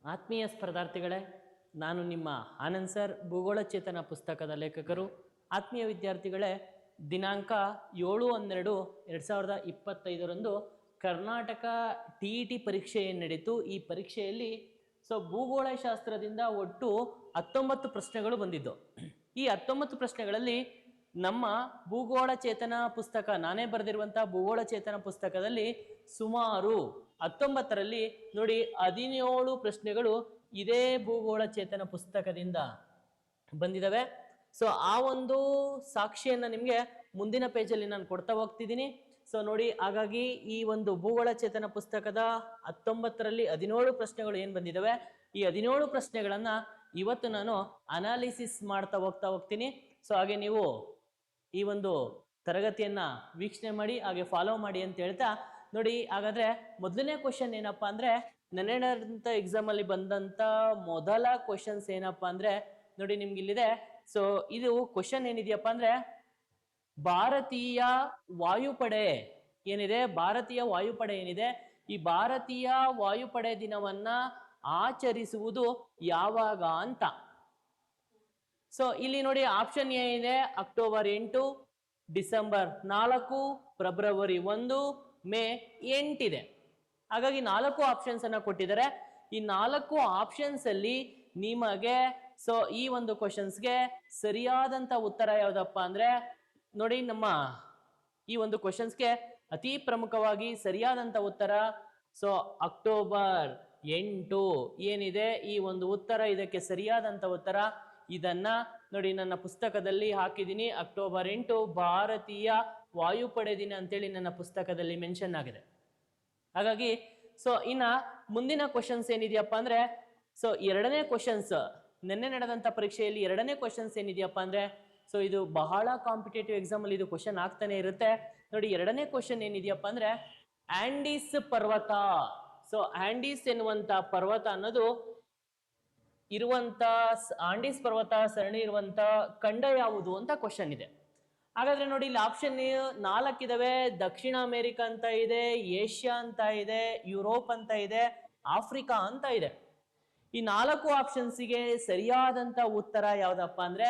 ಆತ್ಮೀಯ ಸ್ಪರ್ಧಾರ್ಥಿಗಳೇ, ನಾನು ನಿಮ್ಮ ಆನಂದ್ ಸರ್, ಭೂಗೋಳ ಚೇತನ ಪುಸ್ತಕದ ಲೇಖಕರು. ಆತ್ಮೀಯ ವಿದ್ಯಾರ್ಥಿಗಳೇ, ದಿನಾಂಕ 7/12/2025 ಕರ್ನಾಟಕ TET ಪರೀಕ್ಷೆ ಏನು ನಡೀತು. ಈ ಪರೀಕ್ಷೆಯಲ್ಲಿ ಭೂಗೋಳಶಾಸ್ತ್ರದಿಂದ ಒಟ್ಟು 19 ಪ್ರಶ್ನೆಗಳು ಬಂದಿದ್ದು. ಈ 19 ಪ್ರಶ್ನೆಗಳಲ್ಲಿ ನಮ್ಮ ಭೂಗೋಳ ಚೇತನ ಪುಸ್ತಕ, ನಾನೇ ಬರೆದಿರುವಂಥ ಭೂಗೋಳ ಚೇತನ ಪುಸ್ತಕದಲ್ಲಿ ಸುಮಾರು 19ರಲ್ಲಿ ನೋಡಿ 17 ಪ್ರಶ್ನೆಗಳು ಇದೇ ಭೂಗೋಳ ಚೇತನ ಪುಸ್ತಕದಿಂದ ಬಂದಿದ್ದಾವೆ. ಆ ಒಂದು ಸಾಕ್ಷಿಯನ್ನು ನಿಮಗೆ ಮುಂದಿನ ಪೇಜಲ್ಲಿ ನಾನು ಕೊಡ್ತಾ ಹೋಗ್ತಿದ್ದೀನಿ. ನೋಡಿ, ಹಾಗಾಗಿ ಈ ಒಂದು ಭೂಗೋಳ ಚೇತನ ಪುಸ್ತಕದ 19ರಲ್ಲಿ 17 ಪ್ರಶ್ನೆಗಳು ಏನು ಬಂದಿದ್ದಾವೆ, ಈ 17 ಪ್ರಶ್ನೆಗಳನ್ನು ಇವತ್ತು ನಾನು ಅನಾಲಿಸಿಸ್ ಮಾಡ್ತಾ ಹೋಗ್ತೀನಿ. ಹಾಗೆ ನೀವು ಈ ಒಂದು ತರಗತಿಯನ್ನ ವೀಕ್ಷಣೆ ಮಾಡಿ, ಹಾಗೆ ಫಾಲೋ ಮಾಡಿ ಅಂತ ಹೇಳ್ತಾ ನೋಡಿ. ಹಾಗಾದ್ರೆ ಮೊದಲನೇ ಕ್ವಶನ್ ಏನಪ್ಪಾ ಅಂದ್ರೆ, ನೆನ್ನೆ ನಡೆದಂತ ಎಕ್ಸಾಮ್ ಅಲ್ಲಿ ಬಂದಂತ ಮೊದಲ ಕ್ವಶನ್ಸ್ ಏನಪ್ಪಾ ಅಂದ್ರೆ ನೋಡಿ, ನಿಮ್ಗೆ ಇಲ್ಲಿದೆ. ಇದು ಕ್ವಶನ್ ಏನಿದೆಯಪ್ಪ ಅಂದ್ರೆ, ಭಾರತೀಯ ವಾಯುಪಡೆ ಏನಿದೆ, ಭಾರತೀಯ ವಾಯುಪಡೆ ಏನಿದೆ, ಈ ಭಾರತೀಯ ವಾಯುಪಡೆ ದಿನವನ್ನ ಆಚರಿಸುವುದು ಯಾವಾಗ ಅಂತ. ಇಲ್ಲಿ ನೋಡಿ, ಆಪ್ಷನ್ ಎ ಇದೆ ಅಕ್ಟೋಬರ್ 8, ಡಿಸೆಂಬರ್ 4, ಫೆಬ್ರವರಿ 1, ಮೇ 8 ಇದೆ. ಹಾಗಾಗಿ 4 ಆಪ್ಷನ್ಸ್ ಅನ್ನ ಕೊಟ್ಟಿದ್ದಾರೆ. ಈ 4 ಆಪ್ಷನ್ಸ್ ಅಲ್ಲಿ ನಿಮಗೆ ಈ ಒಂದು ಕ್ವಶನ್ಸ್ಗೆ ಸರಿಯಾದಂತ ಉತ್ತರ ಯಾವ್ದಪ್ಪ ಅಂದ್ರೆ ನೋಡಿ, ನಮ್ಮ ಈ ಒಂದು ಕ್ವಶನ್ಸ್ಗೆ ಅತಿ ಪ್ರಮುಖವಾಗಿ ಸರಿಯಾದಂತ ಉತ್ತರ ಅಕ್ಟೋಬರ್ 8 ಏನಿದೆ, ಈ ಒಂದು ಉತ್ತರ ಇದಕ್ಕೆ ಸರಿಯಾದಂತ ಉತ್ತರ. ಇದನ್ನ ನೋಡಿ ನನ್ನ ಪುಸ್ತಕದಲ್ಲಿ ಹಾಕಿದ್ದೀನಿ. ಅಕ್ಟೋಬರ್ 8 ಭಾರತೀಯ ವಾಯುಪಡೆ ದಿನ ಅಂತೇಳಿ ನನ್ನ ಪುಸ್ತಕದಲ್ಲಿ ಮೆನ್ಷನ್ ಆಗಿದೆ. ಹಾಗಾಗಿ ಇನ್ನ ಮುಂದಿನ ಕ್ವಶನ್ಸ್ ಏನಿದೆಯಪ್ಪ ಅಂದ್ರೆ, ಎರಡನೇ ಕ್ವಶನ್ಸ್, ನಿನ್ನೆ ನಡೆದಂತ ಪರೀಕ್ಷೆಯಲ್ಲಿ ಎರಡನೇ ಕ್ವಶನ್ಸ್ ಏನಿದೆಯಪ್ಪ ಅಂದ್ರೆ, ಇದು ಬಹಳ ಕಾಂಪಿಟೇಟಿವ್ ಎಕ್ಸಾಮ್ ಅಲ್ಲಿ ಇದು ಕ್ವಶನ್ ಆಗ್ತಾನೆ ಇರುತ್ತೆ. ನೋಡಿ, ಎರಡನೇ ಕ್ವಶನ್ ಏನಿದೆಯಪ್ಪ ಅಂದ್ರೆ, ಆಂಡೀಸ್ ಪರ್ವತ. ಆಂಡೀಸ್ ಎನ್ನುವಂತ ಪರ್ವತ ಅನ್ನೋದು ಇರುವಂತ, ಆಂಡೀಸ್ ಪರ್ವತ ಸರಣಿ ಇರುವಂತ ಖಂಡ ಯಾವುದು ಅಂತ ಕ್ವಶನ್ ಇದೆ. ಹಾಗಾದ್ರೆ ನೋಡಿ, ಇಲ್ಲಿ ಆಪ್ಷನ್ 4 ಇದಾವೆ. ದಕ್ಷಿಣ ಅಮೆರಿಕ ಅಂತ ಇದೆ, ಏಷ್ಯಾ ಅಂತ ಇದೆ, ಯುರೋಪ್ ಅಂತ ಇದೆ, ಆಫ್ರಿಕಾ ಅಂತ ಇದೆ. ಈ 4 ಆಪ್ಷನ್ಸ್ಗೆ ಸರಿಯಾದಂತ ಉತ್ತರ ಯಾವ್ದಪ್ಪ ಅಂದ್ರೆ,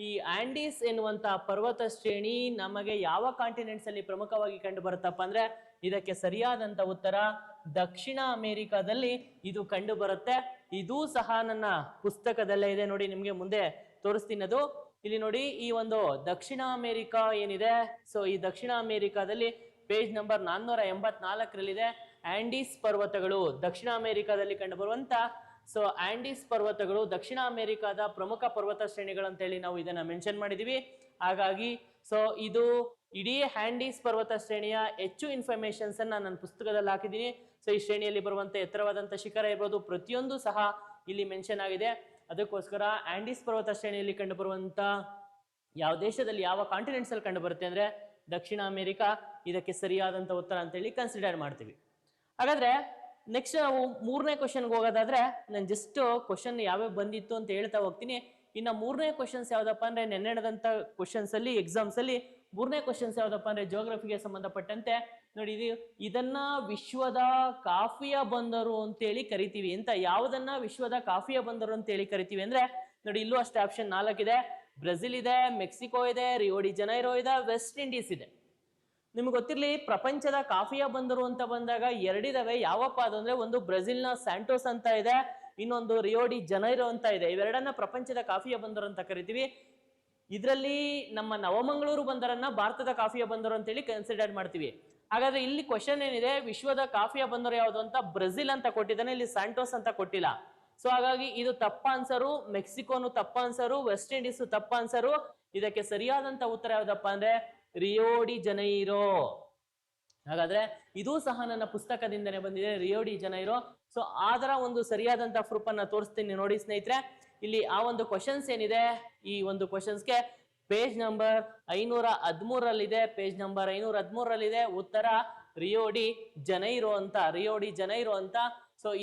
ಈ ಆಂಡೀಸ್ ಎನ್ನುವಂತ ಪರ್ವತ ಶ್ರೇಣಿ ನಮಗೆ ಯಾವ ಕಾಂಟಿನೆಂಟ್ಸ್ ಅಲ್ಲಿ ಪ್ರಮುಖವಾಗಿ ಕಂಡು ಬರುತ್ತಪ್ಪ ಅಂದ್ರೆ, ಇದಕ್ಕೆ ಸರಿಯಾದಂತ ಉತ್ತರ ದಕ್ಷಿಣ ಅಮೆರಿಕಾದಲ್ಲಿ ಇದು ಕಂಡು ಬರುತ್ತೆ. ಇದು ಸಹ ನನ್ನ ಪುಸ್ತಕದಲ್ಲೇ ಇದೆ. ನೋಡಿ, ನಿಮ್ಗೆ ಮುಂದೆ ತೋರಿಸ್ತೀನಿ ಅದು. ಇಲ್ಲಿ ನೋಡಿ, ಈ ಒಂದು ದಕ್ಷಿಣ ಅಮೆರಿಕ ಏನಿದೆ, ಈ ದಕ್ಷಿಣ ಅಮೆರಿಕಾದಲ್ಲಿ ಪೇಜ್ ನಂಬರ್ 484ರಲ್ಲಿದೆ. ಆಂಡೀಸ್ ಪರ್ವತಗಳು ದಕ್ಷಿಣ ಅಮೆರಿಕಾದಲ್ಲಿ ಕಂಡು ಬರುವಂತ ಆಂಡೀಸ್ ಪರ್ವತಗಳು ದಕ್ಷಿಣ ಅಮೆರಿಕಾದ ಪ್ರಮುಖ ಪರ್ವತ ಶ್ರೇಣಿಗಳು ಅಂತೇಳಿ ನಾವು ಇದನ್ನ ಮೆನ್ಷನ್ ಮಾಡಿದೀವಿ. ಹಾಗಾಗಿ ಇದು ಇಡೀ ಆಂಡೀಸ್ ಪರ್ವತ ಶ್ರೇಣಿಯ ಹೆಚ್ಚು ಇನ್ಫಾರ್ಮೇಶನ್ಸ್ ಅನ್ನ ನನ್ನ ಪುಸ್ತಕದಲ್ಲಿ ಹಾಕಿದ್ದೀನಿ. ಈ ಶ್ರೇಣಿಯಲ್ಲಿ ಬರುವಂತ ಎತ್ತರವಾದಂತ ಶಿಖರ ಇರ್ಬೋದು, ಪ್ರತಿಯೊಂದು ಸಹ ಇಲ್ಲಿ ಮೆನ್ಷನ್ ಆಗಿದೆ. ಅದಕ್ಕೋಸ್ಕರ ಆಂಡೀಸ್ ಪರ್ವತ ಶ್ರೇಣಿಯಲ್ಲಿ ಕಂಡು ಬರುವಂತ ಯಾವ ದೇಶದಲ್ಲಿ, ಯಾವ ಕಾಂಟಿನೆಂಟ್ಸ್ ಅಲ್ಲಿ ಕಂಡು ಬರುತ್ತೆ ಅಂದ್ರೆ ದಕ್ಷಿಣ ಅಮೆರಿಕ ಇದಕ್ಕೆ ಸರಿಯಾದಂತ ಉತ್ತರ ಅಂತೇಳಿ ಕನ್ಸಿಡರ್ ಮಾಡ್ತೀವಿ. ಹಾಗಾದ್ರೆ ನೆಕ್ಸ್ಟ್ ನಾವು ಮೂರನೇ ಕ್ವಶನ್ಗೆ ಹೋಗೋದಾದ್ರೆ, ನಾನು ಜಸ್ಟ್ ಕ್ವಶನ್ ಯಾವ್ಯಾವ ಬಂದಿತ್ತು ಅಂತ ಹೇಳ್ತಾ ಹೋಗ್ತೀನಿ. ಇನ್ನು ಮೂರನೇ ಕ್ವಶನ್ಸ್ ಯಾವ್ದಪ್ಪ ಅಂದ್ರೆ, ನೆನ್ನೆ ನಡೆದಂತ ಕ್ವಶನ್ಸ್ ಅಲ್ಲಿ, ಎಕ್ಸಾಮ್ಸ್ ಅಲ್ಲಿ ಮೂರನೇ ಕ್ವಶನ್ಸ್ ಯಾವ್ದಪ್ಪ ಅಂದ್ರೆ ಜಿಯೋಗ್ರಫಿಗೆ ಸಂಬಂಧಪಟ್ಟಂತೆ ನೋಡಿ, ಇದನ್ನ ವಿಶ್ವದ ಕಾಫಿಯ ಬಂದರು ಅಂತೇಳಿ ಕರಿತೀವಿ ಅಂತ. ಯಾವುದನ್ನ ವಿಶ್ವದ ಕಾಫಿಯ ಬಂದರು ಅಂತೇಳಿ ಕರಿತೀವಿ ಅಂದ್ರೆ ನೋಡಿ, ಇಲ್ಲೂ ಅಷ್ಟೇ ಆಪ್ಷನ್ 4 ಇದೆ. ಬ್ರೆಜಿಲ್ ಇದೆ, ಮೆಕ್ಸಿಕೋ ಇದೆ, ರಿಯೋ ಡಿ ಜನೈರೋ ಇದೆ, ವೆಸ್ಟ್ ಇಂಡೀಸ್ ಇದೆ. ನಿಮ್ಗೆ ಗೊತ್ತಿರ್ಲಿ, ಪ್ರಪಂಚದ ಕಾಫಿಯ ಬಂದರು ಅಂತ ಬಂದಾಗ ಎರಡಿದಾವೆ. ಯಾವಪ್ಪ ಅದಂದ್ರೆ, ಒಂದು ಬ್ರೆಜಿಲ್ನ ಸ್ಯಾಂಟೋಸ್ ಅಂತ ಇದೆ, ಇನ್ನೊಂದು ರಿಯೋ ಡಿ ಜನೈರೋ ಅಂತ ಇದೆ. ಇವೆರಡನ್ನ ಪ್ರಪಂಚದ ಕಾಫಿಯ ಬಂದರು ಅಂತ ಕರಿತೀವಿ. ಇದರಲ್ಲಿ ನಮ್ಮ ನವಮಂಗಳೂರು ಬಂದರನ್ನ ಭಾರತದ ಕಾಫಿಯ ಬಂದರು ಅಂತೇಳಿ ಕನ್ಸಿಡರ್ ಮಾಡ್ತೀವಿ. ಹಾಗಾದ್ರೆ ಇಲ್ಲಿ ಕ್ವಶನ್ ಏನಿದೆ, ವಿಶ್ವದ ಕಾಫಿಯ ಬಂದರು ಯಾವುದು ಅಂತ ಬ್ರೆಜಿಲ್ ಅಂತ ಕೊಟ್ಟಿದ್ದಾನೆ, ಇಲ್ಲಿ ಸ್ಯಾಂಟೋಸ್ ಅಂತ ಕೊಟ್ಟಿಲ್ಲ. ಹಾಗಾಗಿ ಇದು ತಪ್ಪ ಆನ್ಸರು. ಮೆಕ್ಸಿಕೋನು ತಪ್ಪ ಆನ್ಸರು, ವೆಸ್ಟ್ ಇಂಡೀಸ್ ತಪ್ಪ ಆನ್ಸರು. ಇದಕ್ಕೆ ಸರಿಯಾದಂತ ಉತ್ತರ ಯಾವ್ದಪ್ಪ ಅಂದ್ರೆ ರಿಯೋ ಡಿ ಜನೈರೋ. ಹಾಗಾದ್ರೆ ಇದು ಸಹ ನನ್ನ ಪುಸ್ತಕದಿಂದನೇ ಬಂದಿದೆ, ರಿಯೋ ಡಿ ಜನೈರೋ. ಅದರ ಒಂದು ಸರಿಯಾದಂತ ಪ್ರೂಫ್ ಅನ್ನ ತೋರಿಸ್ತೀನಿ ನೋಡಿ ಸ್ನೇಹಿತರೆ. ಇಲ್ಲಿ ಆ ಒಂದು ಕ್ವಶನ್ಸ್ ಏನಿದೆ, ಈ ಒಂದು ಕ್ವಶನ್ಸ್ಗೆ ಪೇಜ್ ನಂಬರ್ 513ರಲ್ಲಿದೆ, ಪೇಜ್ ನಂಬರ್ 513ರಲ್ಲಿದೆ ಉತ್ತರ ರಿಯೋ ಡಿ ಜನೈರೋ ಅಂತ, ರಿಯೋ ಡಿ ಜನೈರೋ ಅಂತ.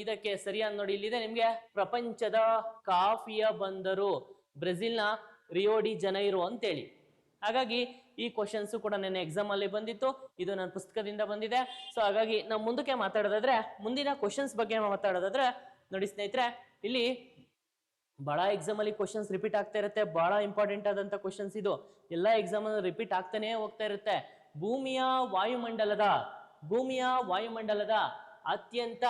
ಇದಕ್ಕೆ ಸರಿಯಾದ ನೋಡಿ, ಇಲ್ಲಿದೆ ನಿಮ್ಗೆ ಪ್ರಪಂಚದ ಕಾಫಿಯ ಬಂದರು ಬ್ರೆಜಿಲ್ನ ರಿಯೋ ಡಿ ಜನೈರೋ ಅಂತೇಳಿ. ಹಾಗಾಗಿ ಈ ಕ್ವಶನ್ಸ್ ಕೂಡ ನನ್ನ ಎಕ್ಸಾಮ್ ಅಲ್ಲಿ ಬಂದಿತ್ತು, ಇದು ನನ್ನ ಪುಸ್ತಕದಿಂದ ಬಂದಿದೆ. ಹಾಗಾಗಿ ನಾವು ಮುಂದಕ್ಕೆ ಮಾತಾಡೋದಾದ್ರೆ, ಮುಂದಿನ ಕ್ವಶನ್ಸ್ ಬಗ್ಗೆ ಮಾತಾಡೋದಾದ್ರೆ, ನೋಡಿ ಸ್ನೇಹಿತರೆ, ಇಲ್ಲಿ ಬಹಳ ಎಕ್ಸಾಮ್ ಅಲ್ಲಿ ಕ್ವಶನ್ಸ್ ರಿಪೀಟ್ ಆಗ್ತಾ ಇರುತ್ತೆ. ಬಹಳ ಇಂಪಾರ್ಟೆಂಟ್ ಆದಂತ ಕ್ವಶನ್ಸ್ ಇದು. ಎಲ್ಲ ಎಕ್ಸಾಮ್ ಅಲ್ಲಿ ರಿಪೀಟ್ ಆಗ್ತಾನೆ ಹೋಗ್ತಾ ಇರುತ್ತೆ. ಭೂಮಿಯ ವಾಯುಮಂಡಲದ ಅತ್ಯಂತ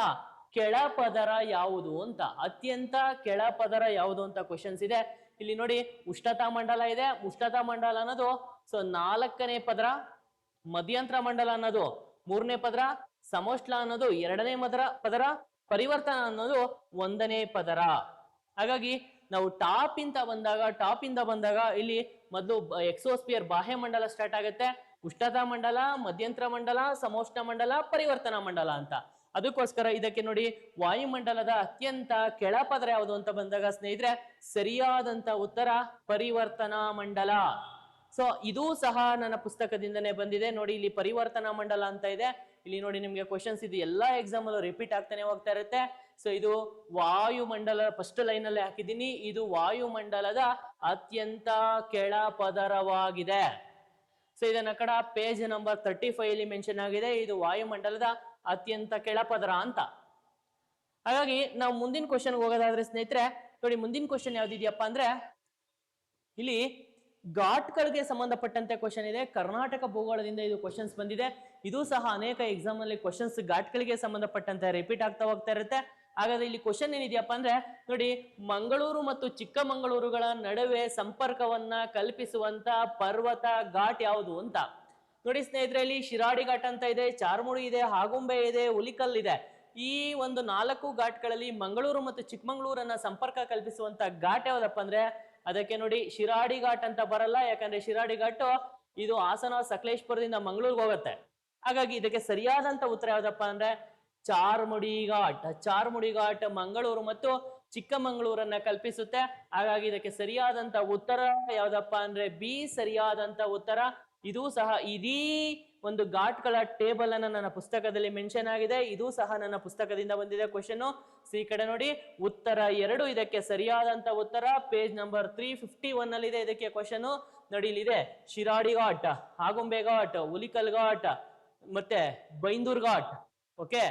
ಕೆಳಪದರ ಯಾವುದು ಅಂತ, ಅತ್ಯಂತ ಕೆಳಪದರ ಯಾವುದು ಅಂತ ಕ್ವಶನ್ಸ್ ಇದೆ. ಇಲ್ಲಿ ನೋಡಿ, ಉಷ್ಣತಾ ಮಂಡಲ ಇದೆ. ಉಷ್ಣತಾ ಮಂಡಲ ಅನ್ನೋದು ಸೊ 4ನೇ ಪದರ, ಮಧ್ಯಂತರ ಮಂಡಲ ಅನ್ನೋದು 3ನೇ ಪದರ, ಸಮೋಷ್ಣ ಅನ್ನೋದು 2ನೇ ಪದರ, ಪರಿವರ್ತನ ಅನ್ನೋದು 1ನೇ ಪದರ. ಹಾಗಾಗಿ ನಾವು ಟಾಪ್ ಇಂದ ಬಂದಾಗ ಇಲ್ಲಿ ಮೊದಲು ಎಕ್ಸೋಸ್ಪಿಯರ್ ಬಾಹ್ಯ ಮಂಡಲ ಸ್ಟಾರ್ಟ್ ಆಗುತ್ತೆ. ಉಷ್ಣತಾ ಮಂಡಲ, ಮಧ್ಯಂತರ ಮಂಡಲ, ಸಮೋಷ್ಣ ಮಂಡಲ, ಪರಿವರ್ತನಾ ಮಂಡಲ ಅಂತ. ಅದಕ್ಕೋಸ್ಕರ ಇದಕ್ಕೆ ನೋಡಿ, ವಾಯುಮಂಡಲದ ಅತ್ಯಂತ ಕೆಳಪದರ ಯಾವುದು ಅಂತ ಬಂದಾಗ ಸ್ನೇಹಿತರೆ, ಸರಿಯಾದಂತ ಉತ್ತರ ಪರಿವರ್ತನಾ ಮಂಡಲ. ಸೊ ಇದು ಸಹ ನನ್ನ ಪುಸ್ತಕದಿಂದನೇ ಬಂದಿದೆ. ನೋಡಿ, ಇಲ್ಲಿ ಪರಿವರ್ತನಾ ಮಂಡಲ ಅಂತ ಇದೆ. ಇಲ್ಲಿ ನೋಡಿ ನಿಮ್ಗೆ ಕ್ವಶನ್ಸ್ ಇದು ಎಲ್ಲಾ ಎಕ್ಸಾಮ್ ಅಲ್ಲೂ ರಿಪೀಟ್ ಆಗ್ತಾನೆ ಹೋಗ್ತಾ ಇರುತ್ತೆ. ಸೊ ಇದು ವಾಯುಮಂಡಲ, ಫಸ್ಟ್ ಲೈನ್ ಅಲ್ಲಿ ಹಾಕಿದ್ದೀನಿ, ಇದು ವಾಯುಮಂಡಲದ ಅತ್ಯಂತ ಕೆಳಪದರವಾಗಿದೆ. ಸೊ ಇದನ್ನ ಕಡ ಪೇಜ್ ನಂಬರ್ 35 ಅಲ್ಲಿ ಮೆನ್ಷನ್ ಆಗಿದೆ, ಇದು ವಾಯುಮಂಡಲದ ಅತ್ಯಂತ ಕೆಳಪದರ ಅಂತ. ಹಾಗಾಗಿ ನಾವು ಮುಂದಿನ ಕ್ವಶನ್ ಹೋಗೋದಾದ್ರೆ ಸ್ನೇಹಿತರೆ, ನೋಡಿ ಮುಂದಿನ ಕ್ವಶನ್ ಯಾವ್ದಿದ್ಯಪ್ಪ ಅಂದ್ರೆ, ಇಲ್ಲಿ ಘಾಟ್ಗಳಿಗೆ ಸಂಬಂಧಪಟ್ಟಂತೆ ಕ್ವಶನ್ ಇದೆ. ಕರ್ನಾಟಕ ಭೂಗೋಳದಿಂದ ಇದು ಕ್ವಶನ್ಸ್ ಬಂದಿದೆ. ಇದು ಸಹ ಅನೇಕ ಎಕ್ಸಾಮ್ ಅಲ್ಲಿ ಕ್ವಶನ್ಸ್ ಘಾಟ್ಗಳಿಗೆ ಸಂಬಂಧಪಟ್ಟಂತೆ ರಿಪೀಟ್ ಆಗ್ತಾ ಹೋಗ್ತಾ ಇರುತ್ತೆ. ಹಾಗಾದ್ರೆ ಇಲ್ಲಿ ಕ್ವಶನ್ ಏನಿದೆಯಪ್ಪ ಅಂದ್ರೆ, ನೋಡಿ, ಮಂಗಳೂರು ಮತ್ತು ಚಿಕ್ಕಮಗಳೂರುಗಳ ನಡುವೆ ಸಂಪರ್ಕವನ್ನ ಕಲ್ಪಿಸುವಂತ ಪರ್ವತ ಘಾಟ್ ಯಾವುದು ಅಂತ. ನೋಡಿ ಸ್ನೇಹಿತರೆ, ಇಲ್ಲಿ ಶಿರಾಡಿ ಘಾಟ್ ಅಂತ ಇದೆ, ಚಾರ್ಮುಡಿ ಇದೆ, ಆಗುಂಬೆ ಇದೆ, ಹುಲಿಕಲ್ ಇದೆ. ಈ ಒಂದು 4 ಘಾಟ್ಗಳಲ್ಲಿ ಮಂಗಳೂರು ಮತ್ತು ಚಿಕ್ಕಮಗಳೂರನ್ನ ಸಂಪರ್ಕ ಕಲ್ಪಿಸುವಂತ ಘಾಟ್ ಯಾವ್ದಪ್ಪ ಅಂದ್ರೆ, ಅದಕ್ಕೆ ನೋಡಿ ಶಿರಾಡಿ ಘಾಟ್ ಅಂತ ಬರಲ್ಲ. ಯಾಕಂದ್ರೆ ಶಿರಾಡಿ ಘಾಟ್ ಇದು ಹಾಸನ ಸಕಲೇಶ್ಪುರದಿಂದ ಮಂಗಳೂರಿಗೆ ಹೋಗುತ್ತೆ. ಹಾಗಾಗಿ ಇದಕ್ಕೆ ಸರಿಯಾದಂತ ಉತ್ತರ ಯಾವ್ದಪ್ಪ ಅಂದ್ರೆ ಚಾರ್ಮುಡಿ ಘಾಟ್. ಚಾರ್ಮುಡಿ ಘಾಟ್ ಮಂಗಳೂರು ಮತ್ತು ಚಿಕ್ಕಮಗಳೂರನ್ನ ಕಲ್ಪಿಸುತ್ತೆ. ಹಾಗಾಗಿ ಇದಕ್ಕೆ ಸರಿಯಾದಂತ ಉತ್ತರ ಯಾವ್ದಪ್ಪ ಅಂದ್ರೆ ಬಿ ಸರಿಯಾದಂತ ಉತ್ತರ. ಇದು ಸಹ ಇದೀ ಒಂದು ಘಾಟ್ಗಳ ಟೇಬಲ್ ಅನ್ನ ನನ್ನ ಪುಸ್ತಕದಲ್ಲಿ ಮೆನ್ಷನ್ ಆಗಿದೆ. ಇದು ಸಹ ನನ್ನ ಪುಸ್ತಕದಿಂದ ಬಂದಿದೆ ಕ್ವಶನ್. ಈ ಕಡೆ ನೋಡಿ, ಉತ್ತರ 2 ಇದಕ್ಕೆ ಸರಿಯಾದಂತ ಉತ್ತರ. ಪೇಜ್ ನಂಬರ್ 351 ಅಲ್ಲಿ ಇದೆ ಇದಕ್ಕೆ ಕ್ವಶನ್. ನೋಡಿ, ಇಲ್ಲಿದೆ ಶಿರಾಡಿ ಘಾಟ್, ಆಗುಂಬೆ ಘಾಟ್, ಹುಲಿಕಲ್ ಘಾಟ್, ಮತ್ತೆ ಬೈಂದೂರ್ ಘಾಟ್, ಓಕೆ,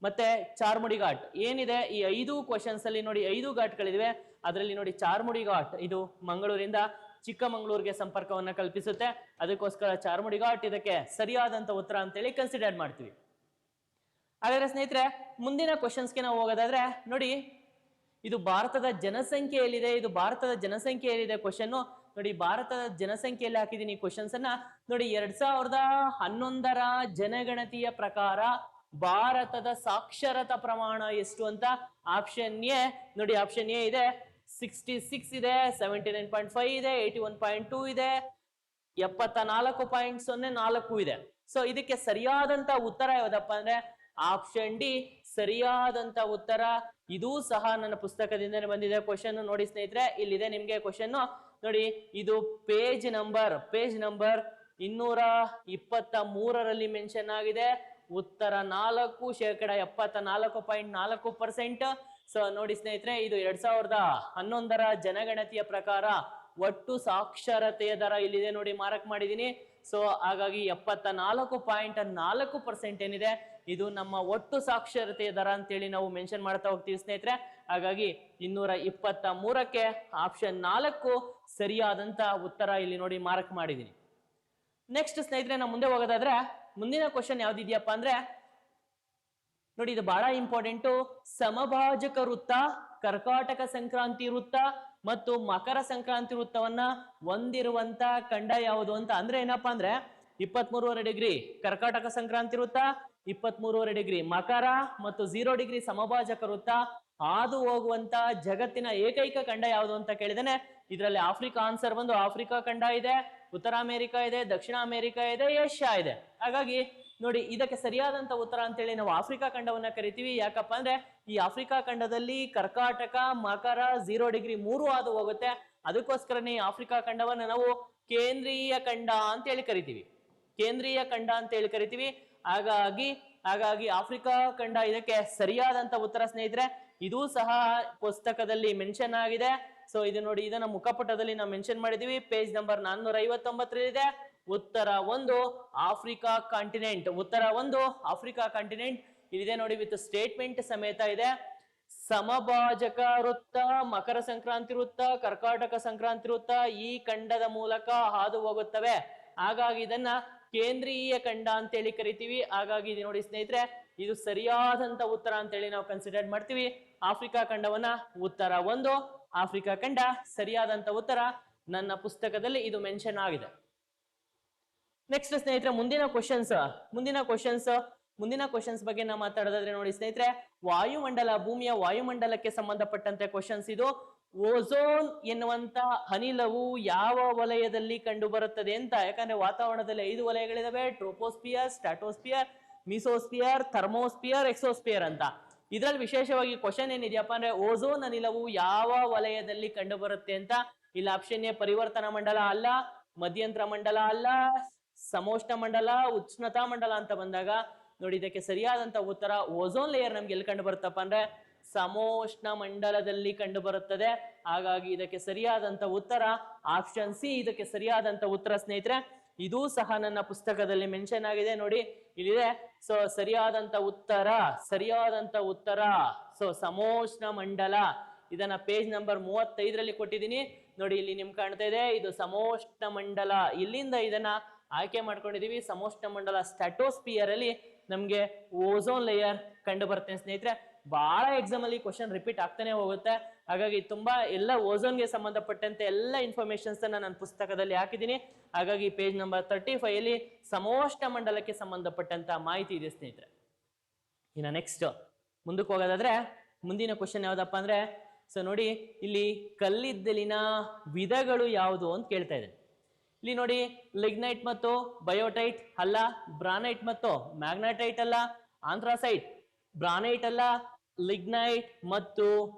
ಮತ್ತೆ ಚಾರ್ಮುಡಿ ಘಾಟ್ ಏನಿದೆ. ಈ 5 ಕ್ವಶನ್ಸ್ ಅಲ್ಲಿ ನೋಡಿ 5 ಘಾಟ್ಗಳಿವೆ. ಅದರಲ್ಲಿ ನೋಡಿ ಚಾರ್ಮುಡಿ ಘಾಟ್ ಇದು ಮಂಗಳೂರಿಂದ ಚಿಕ್ಕಮಗಳೂರಿಗೆ ಸಂಪರ್ಕವನ್ನ ಕಲ್ಪಿಸುತ್ತೆ. ಅದಕ್ಕೋಸ್ಕರ ಚಾರ್ಮುಡಿ ಘಾಟ್ ಇದಕ್ಕೆ ಸರಿಯಾದಂತ ಉತ್ತರ ಅಂತೇಳಿ ಕನ್ಸಿಡರ್ ಮಾಡ್ತೀವಿ. ಹಾಗಾದ್ರೆ ಸ್ನೇಹಿತರೆ, ಮುಂದಿನ ಕ್ವಶನ್ಸ್ಗೆ ನಾವು ಹೋಗೋದಾದ್ರೆ, ನೋಡಿ, ಇದು ಭಾರತದ ಜನಸಂಖ್ಯೆಯಲ್ಲಿದೆ. ಇದು ಭಾರತದ ಜನಸಂಖ್ಯೆಯಲ್ಲಿದೆ ಕ್ವಶನ್. ನೋಡಿ, ಭಾರತದ ಜನಸಂಖ್ಯೆಯಲ್ಲಿ ಹಾಕಿದೀನಿ ಕ್ವಶನ್ಸ್ ಅನ್ನ. ನೋಡಿ, 2011ರ ಜನಗಣತಿಯ ಪ್ರಕಾರ ಭಾರತದ ಸಾಕ್ಷರತಾ ಪ್ರಮಾಣ ಎಷ್ಟು ಅಂತ ಆಪ್ಷನ್ ಎ ನೋಡಿ, ಆಪ್ಷನ್ ಎ ಇದೆ 66 ಇದೆ, 79.5 ಇದೆ, 81.2 ಇದೆ, 74.04 ಇದೆ. ಸೊ ಇದಕ್ಕೆ ಸರಿಯಾದಂತ ಉತ್ತರ ಯಾವ್ದಪ್ಪ ಅಂದ್ರೆ ಆಪ್ಷನ್ ಡಿ ಸರಿಯಾದಂತ ಉತ್ತರ. ಇದು ಸಹ ನನ್ನ ಪುಸ್ತಕದಿಂದನೇ ಬಂದಿದೆ ಕ್ವಶನ್. ನೋಡಿ ಸ್ನೇಹಿತರೆ, ಇಲ್ಲಿದೆ ನಿಮ್ಗೆ ಕ್ವಶನ್. ನೋಡಿ, ಇದು ಪೇಜ್ ನಂಬರ್ 223ರಲ್ಲಿ ಮೆನ್ಷನ್ ಆಗಿದೆ. ಉತ್ತರ 4 ಶೇಕಡ 74.4%. ಸೊ ನೋಡಿ ಸ್ನೇಹಿತರೆ, ಇದು 2011ರ ಜನಗಣತಿಯ ಪ್ರಕಾರ ಒಟ್ಟು ಸಾಕ್ಷರತೆಯ ದರ ಇಲ್ಲಿದೆ ನೋಡಿ, ಮಾರ್ಕ್ ಮಾಡಿದೀನಿ. ಸೊ ಹಾಗಾಗಿ 74.4% ಏನಿದೆ ಇದು ನಮ್ಮ ಒಟ್ಟು ಸಾಕ್ಷರತೆಯ ದರ ಅಂತೇಳಿ ನಾವು ಮೆನ್ಷನ್ ಮಾಡ್ತಾ ಹೋಗ್ತೀವಿ ಸ್ನೇಹಿತರೆ. ಹಾಗಾಗಿ 223ಕ್ಕೆ ಆಪ್ಷನ್ 4 ಸರಿಯಾದಂತ ಉತ್ತರ ಇಲ್ಲಿ ನೋಡಿ ಮಾರ್ಕ್ ಮಾಡಿದೀನಿ. ನೆಕ್ಸ್ಟ್ ಸ್ನೇಹಿತರೆ, ನಾವು ಮುಂದೆ ಹೋಗೋದಾದ್ರೆ ಮುಂದಿನ ಕ್ವಶನ್ ಯಾವ್ದಿದ್ಯಪ್ಪ ಅಂದ್ರೆ, ನೋಡಿ, ಇದು ಬಹಳ ಇಂಪಾರ್ಟೆಂಟ್. ಸಮಭಾಜಕ ವೃತ್ತ, ಕರ್ಕಾಟಕ ಸಂಕ್ರಾಂತಿ ವೃತ್ತ ಮತ್ತು ಮಕರ ಸಂಕ್ರಾಂತಿ ವೃತ್ತವನ್ನ ಹೊಂದಿರುವಂತ ಖಂಡ ಯಾವುದು ಅಂತ. ಅಂದ್ರೆ ಏನಪ್ಪಾ ಅಂದ್ರೆ 23.5 ಡಿಗ್ರಿ ಕರ್ಕಾಟಕ ಸಂಕ್ರಾಂತಿ ವೃತ್ತ, 23.5 ಡಿಗ್ರಿ ಮಕರ ಮತ್ತು 0 ಡಿಗ್ರಿ ಸಮಭಾಜಕ ವೃತ್ತ ಹಾದು ಹೋಗುವಂತ ಜಗತ್ತಿನ ಏಕೈಕ ಖಂಡ ಯಾವುದು ಅಂತ ಕೇಳಿದಾನೆ. ಇದರಲ್ಲಿ ಆಫ್ರಿಕಾ ಆನ್ಸರ್ ಬಂದು ಆಫ್ರಿಕಾ ಖಂಡ ಇದೆ, ಉತ್ತರ ಅಮೆರಿಕ ಇದೆ, ದಕ್ಷಿಣ ಅಮೆರಿಕ ಇದೆ, ಏಷ್ಯಾ ಇದೆ. ಹಾಗಾಗಿ ನೋಡಿ, ಇದಕ್ಕೆ ಸರಿಯಾದಂತ ಉತ್ತರ ಅಂತೇಳಿ ನಾವು ಆಫ್ರಿಕಾ ಖಂಡವನ್ನ ಕರಿತೀವಿ. ಯಾಕಪ್ಪ ಅಂದ್ರೆ ಈ ಆಫ್ರಿಕಾ ಖಂಡದಲ್ಲಿ ಕರ್ಕಾಟಕ, ಮಕರ, 0 ಡಿಗ್ರಿ 3 ಹಾದು ಹೋಗುತ್ತೆ. ಅದಕ್ಕೋಸ್ಕರನೇ ಈ ಆಫ್ರಿಕಾ ಖಂಡವನ್ನ ನಾವು ಕೇಂದ್ರೀಯ ಖಂಡ ಅಂತ ಹೇಳಿ ಕರಿತೀವಿ. ಕೇಂದ್ರೀಯ ಖಂಡ ಅಂತ ಹೇಳಿ ಕರಿತೀವಿ. ಹಾಗಾಗಿ ಆಫ್ರಿಕಾ ಖಂಡ ಇದಕ್ಕೆ ಸರಿಯಾದಂತ ಉತ್ತರ ಸ್ನೇಹಿತರೆ. ಇದು ಸಹ ಪುಸ್ತಕದಲ್ಲಿ ಮೆನ್ಷನ್ ಆಗಿದೆ. ಸೊ ಇದು ನೋಡಿ, ಇದನ್ನ ಮುಖಪುಟದಲ್ಲಿ ನಾವು ಮೆನ್ಷನ್ ಮಾಡಿದೀವಿ. ಪೇಜ್ ನಂಬರ್ 459 ಇದೆ. ಉತ್ತರ 1 ಆಫ್ರಿಕಾ ಕಾಂಟಿನೆಂಟ್. ಉತ್ತರ 1 ಆಫ್ರಿಕಾ ಕಾಂಟಿನೆಂಟ್ ಇಲ್ಲಿದೆ ನೋಡಿ, ವಿತ್ ಸ್ಟೇಟ್ಮೆಂಟ್ ಸಮೇತ ಇದೆ. ಸಮಭಾಜಕ ವೃತ್ತ, ಮಕರ ಸಂಕ್ರಾಂತಿ ವೃತ್ತ, ಕರ್ಕಾಟಕ ಸಂಕ್ರಾಂತಿ ವೃತ್ತ ಈ ಖಂಡದ ಮೂಲಕ ಹಾದು ಹೋಗುತ್ತವೆ. ಹಾಗಾಗಿ ಇದನ್ನ ಕೇಂದ್ರೀಯ ಖಂಡ ಅಂತೇಳಿ ಕರಿತೀವಿ. ಹಾಗಾಗಿ ಇದು ನೋಡಿ ಸ್ನೇಹಿತರೆ, ಇದು ಸರಿಯಾದಂತ ಉತ್ತರ ಅಂತೇಳಿ ನಾವು ಕನ್ಸಿಡರ್ ಮಾಡ್ತೀವಿ. ಆಫ್ರಿಕಾ ಖಂಡವನ್ನ ಉತ್ತರ 1 ಆಫ್ರಿಕಾ ಖಂಡ ಸರಿಯಾದಂತ ಉತ್ತರ. ನನ್ನ ಪುಸ್ತಕದಲ್ಲಿ ಇದು ಮೆನ್ಷನ್ ಆಗಿದೆ. ನೆಕ್ಸ್ಟ್ ಸ್ನೇಹಿತರೆ, ಮುಂದಿನ ಕ್ವಶನ್ಸ್ ಬಗ್ಗೆ ನಾವು ಮಾತಾಡೋದಾದ್ರೆ ನೋಡಿ ಸ್ನೇಹಿತರೆ, ವಾಯುಮಂಡಲ, ಭೂಮಿಯ ವಾಯುಮಂಡಲಕ್ಕೆ ಸಂಬಂಧಪಟ್ಟಂತೆ ಕ್ವಶನ್ಸ್ ಇದು. ಓಝೋನ್ ಎನ್ನುವಂತ ಅನಿಲವು ಯಾವ ವಲಯದಲ್ಲಿ ಕಂಡು ಬರುತ್ತದೆ ಅಂತ. ಯಾಕಂದ್ರೆ ವಾತಾವರಣದಲ್ಲಿ 5 ವಲಯಗಳಿದಾವೆ: troposphere, stratosphere, mesosphere, thermosphere, exosphere ಅಂತ. ಇದರಲ್ಲಿ ವಿಶೇಷವಾಗಿ ಕ್ವಶನ್ ಏನಿದೆಯಪ್ಪ ಅಂದ್ರೆ ಓಝೋನ್ ಅನಿಲವು ಯಾವ ವಲಯದಲ್ಲಿ ಕಂಡು ಬರುತ್ತೆ ಅಂತ. ಇಲ್ಲಿ ಆಪ್ಷನ್ ಎ ಪರಿವರ್ತನಾ ಮಂಡಲ ಅಲ್ಲ, ಮಧ್ಯಂತರ ಮಂಡಲ ಅಲ್ಲ, ಸಮೋಷ್ಣ ಮಂಡಲ, ಉಷ್ಣತಾ ಮಂಡಲ ಅಂತ ಬಂದಾಗ ನೋಡಿ ಇದಕ್ಕೆ ಸರಿಯಾದಂತ ಉತ್ತರ ಓಝೋನ್ ಲೇಯರ್ ನಮ್ಗೆ ಎಲ್ಲಿ ಕಂಡು ಬರುತ್ತಪ್ಪ ಅಂದ್ರೆ ಸಮೋಷ್ಣ ಮಂಡಲದಲ್ಲಿ ಕಂಡು ಬರುತ್ತದೆ. ಹಾಗಾಗಿ ಇದಕ್ಕೆ ಸರಿಯಾದಂತ ಉತ್ತರ ಆಪ್ಷನ್ ಸಿ ಇದಕ್ಕೆ ಸರಿಯಾದಂತ ಉತ್ತರ ಸ್ನೇಹಿತರೆ. ಇದೂ ಸಹ ನನ್ನ ಪುಸ್ತಕದಲ್ಲಿ ಮೆನ್ಷನ್ ಆಗಿದೆ, ನೋಡಿ ಇಲ್ಲಿದೆ. ಸೊ ಸರಿಯಾದಂತ ಉತ್ತರ ಸೊ ಸಮೋಷ್ಣ ಮಂಡಲ. ಇದನ್ನ ಪೇಜ್ ನಂಬರ್ 35ರಲ್ಲಿ ಕೊಟ್ಟಿದ್ದೀನಿ ನೋಡಿ. ಇಲ್ಲಿ ನಿಮ್ಗೆ ಕಾಣ್ತಾ ಇದೆ, ಇದು ಸಮೋಷ್ಣ ಮಂಡಲ. ಇಲ್ಲಿಂದ ಇದನ್ನ ಆಯ್ಕೆ ಮಾಡ್ಕೊಂಡಿದೀವಿ. ಸಮೋಷ್ಣ ಮಂಡಲ ಸ್ಟ್ರಾಟೋಸ್ಪಿಯರ್ ಅಲ್ಲಿ ನಮ್ಗೆ ಓಝೋನ್ ಲೇಯರ್ ಕಂಡು ಬರ್ತೇನೆ ಸ್ನೇಹಿತರೆ. ಬಹಳ ಎಕ್ಸಾಮ್ ಅಲ್ಲಿ ಕ್ವಶನ್ ರಿಪೀಟ್ ಆಗ್ತಾನೆ ಹೋಗುತ್ತೆ. ಹಾಗಾಗಿ ತುಂಬಾ ಎಲ್ಲ ಓಝೋನ್ಗೆ ಸಂಬಂಧಪಟ್ಟಂತೆ ಎಲ್ಲ ಇನ್ಫಾರ್ಮೇಶನ್ಸ್ ನನ್ನ ಪುಸ್ತಕದಲ್ಲಿ ಹಾಕಿದ್ದೀನಿ. ಹಾಗಾಗಿ ಪೇಜ್ ನಂಬರ್ 35 ಅಲ್ಲಿ ಸಮೋಷ್ಣ ಮಂಡಲಕ್ಕೆ ಸಂಬಂಧಪಟ್ಟಂತ ಮಾಹಿತಿ ಇದೆ ಸ್ನೇಹಿತರೆ. ಇನ್ನು ನೆಕ್ಸ್ಟ್ ಮುಂದಕ್ಕೆ ಹೋಗೋದಾದ್ರೆ ಮುಂದಿನ ಕ್ವಶನ್ ಯಾವ್ದಪ್ಪ ಅಂದ್ರೆ, ಸೊ ನೋಡಿ ಇಲ್ಲಿ ಕಲ್ಲಿದ್ದಲಿನ ವಿಧಗಳು ಯಾವುದು ಅಂತ ಕೇಳ್ತಾ ಇದೆ. ಇಲ್ಲಿ ನೋಡಿ, ಲಿಗ್ನೈಟ್ ಮತ್ತು ಬಯೋಟೈಟ್ ಅಲ್ಲ, ಬ್ರಾನೈಟ್ ಮತ್ತು ಮ್ಯಾಗ್ನಟೈಟ್ ಅಲ್ಲ, ಆಂಥ್ರಾಸೈಟ್, ಬ್ರಾನೈಟ್ ಅಲ್ಲ, ಲಿಗ್ನೈಟ್ ಮತ್ತು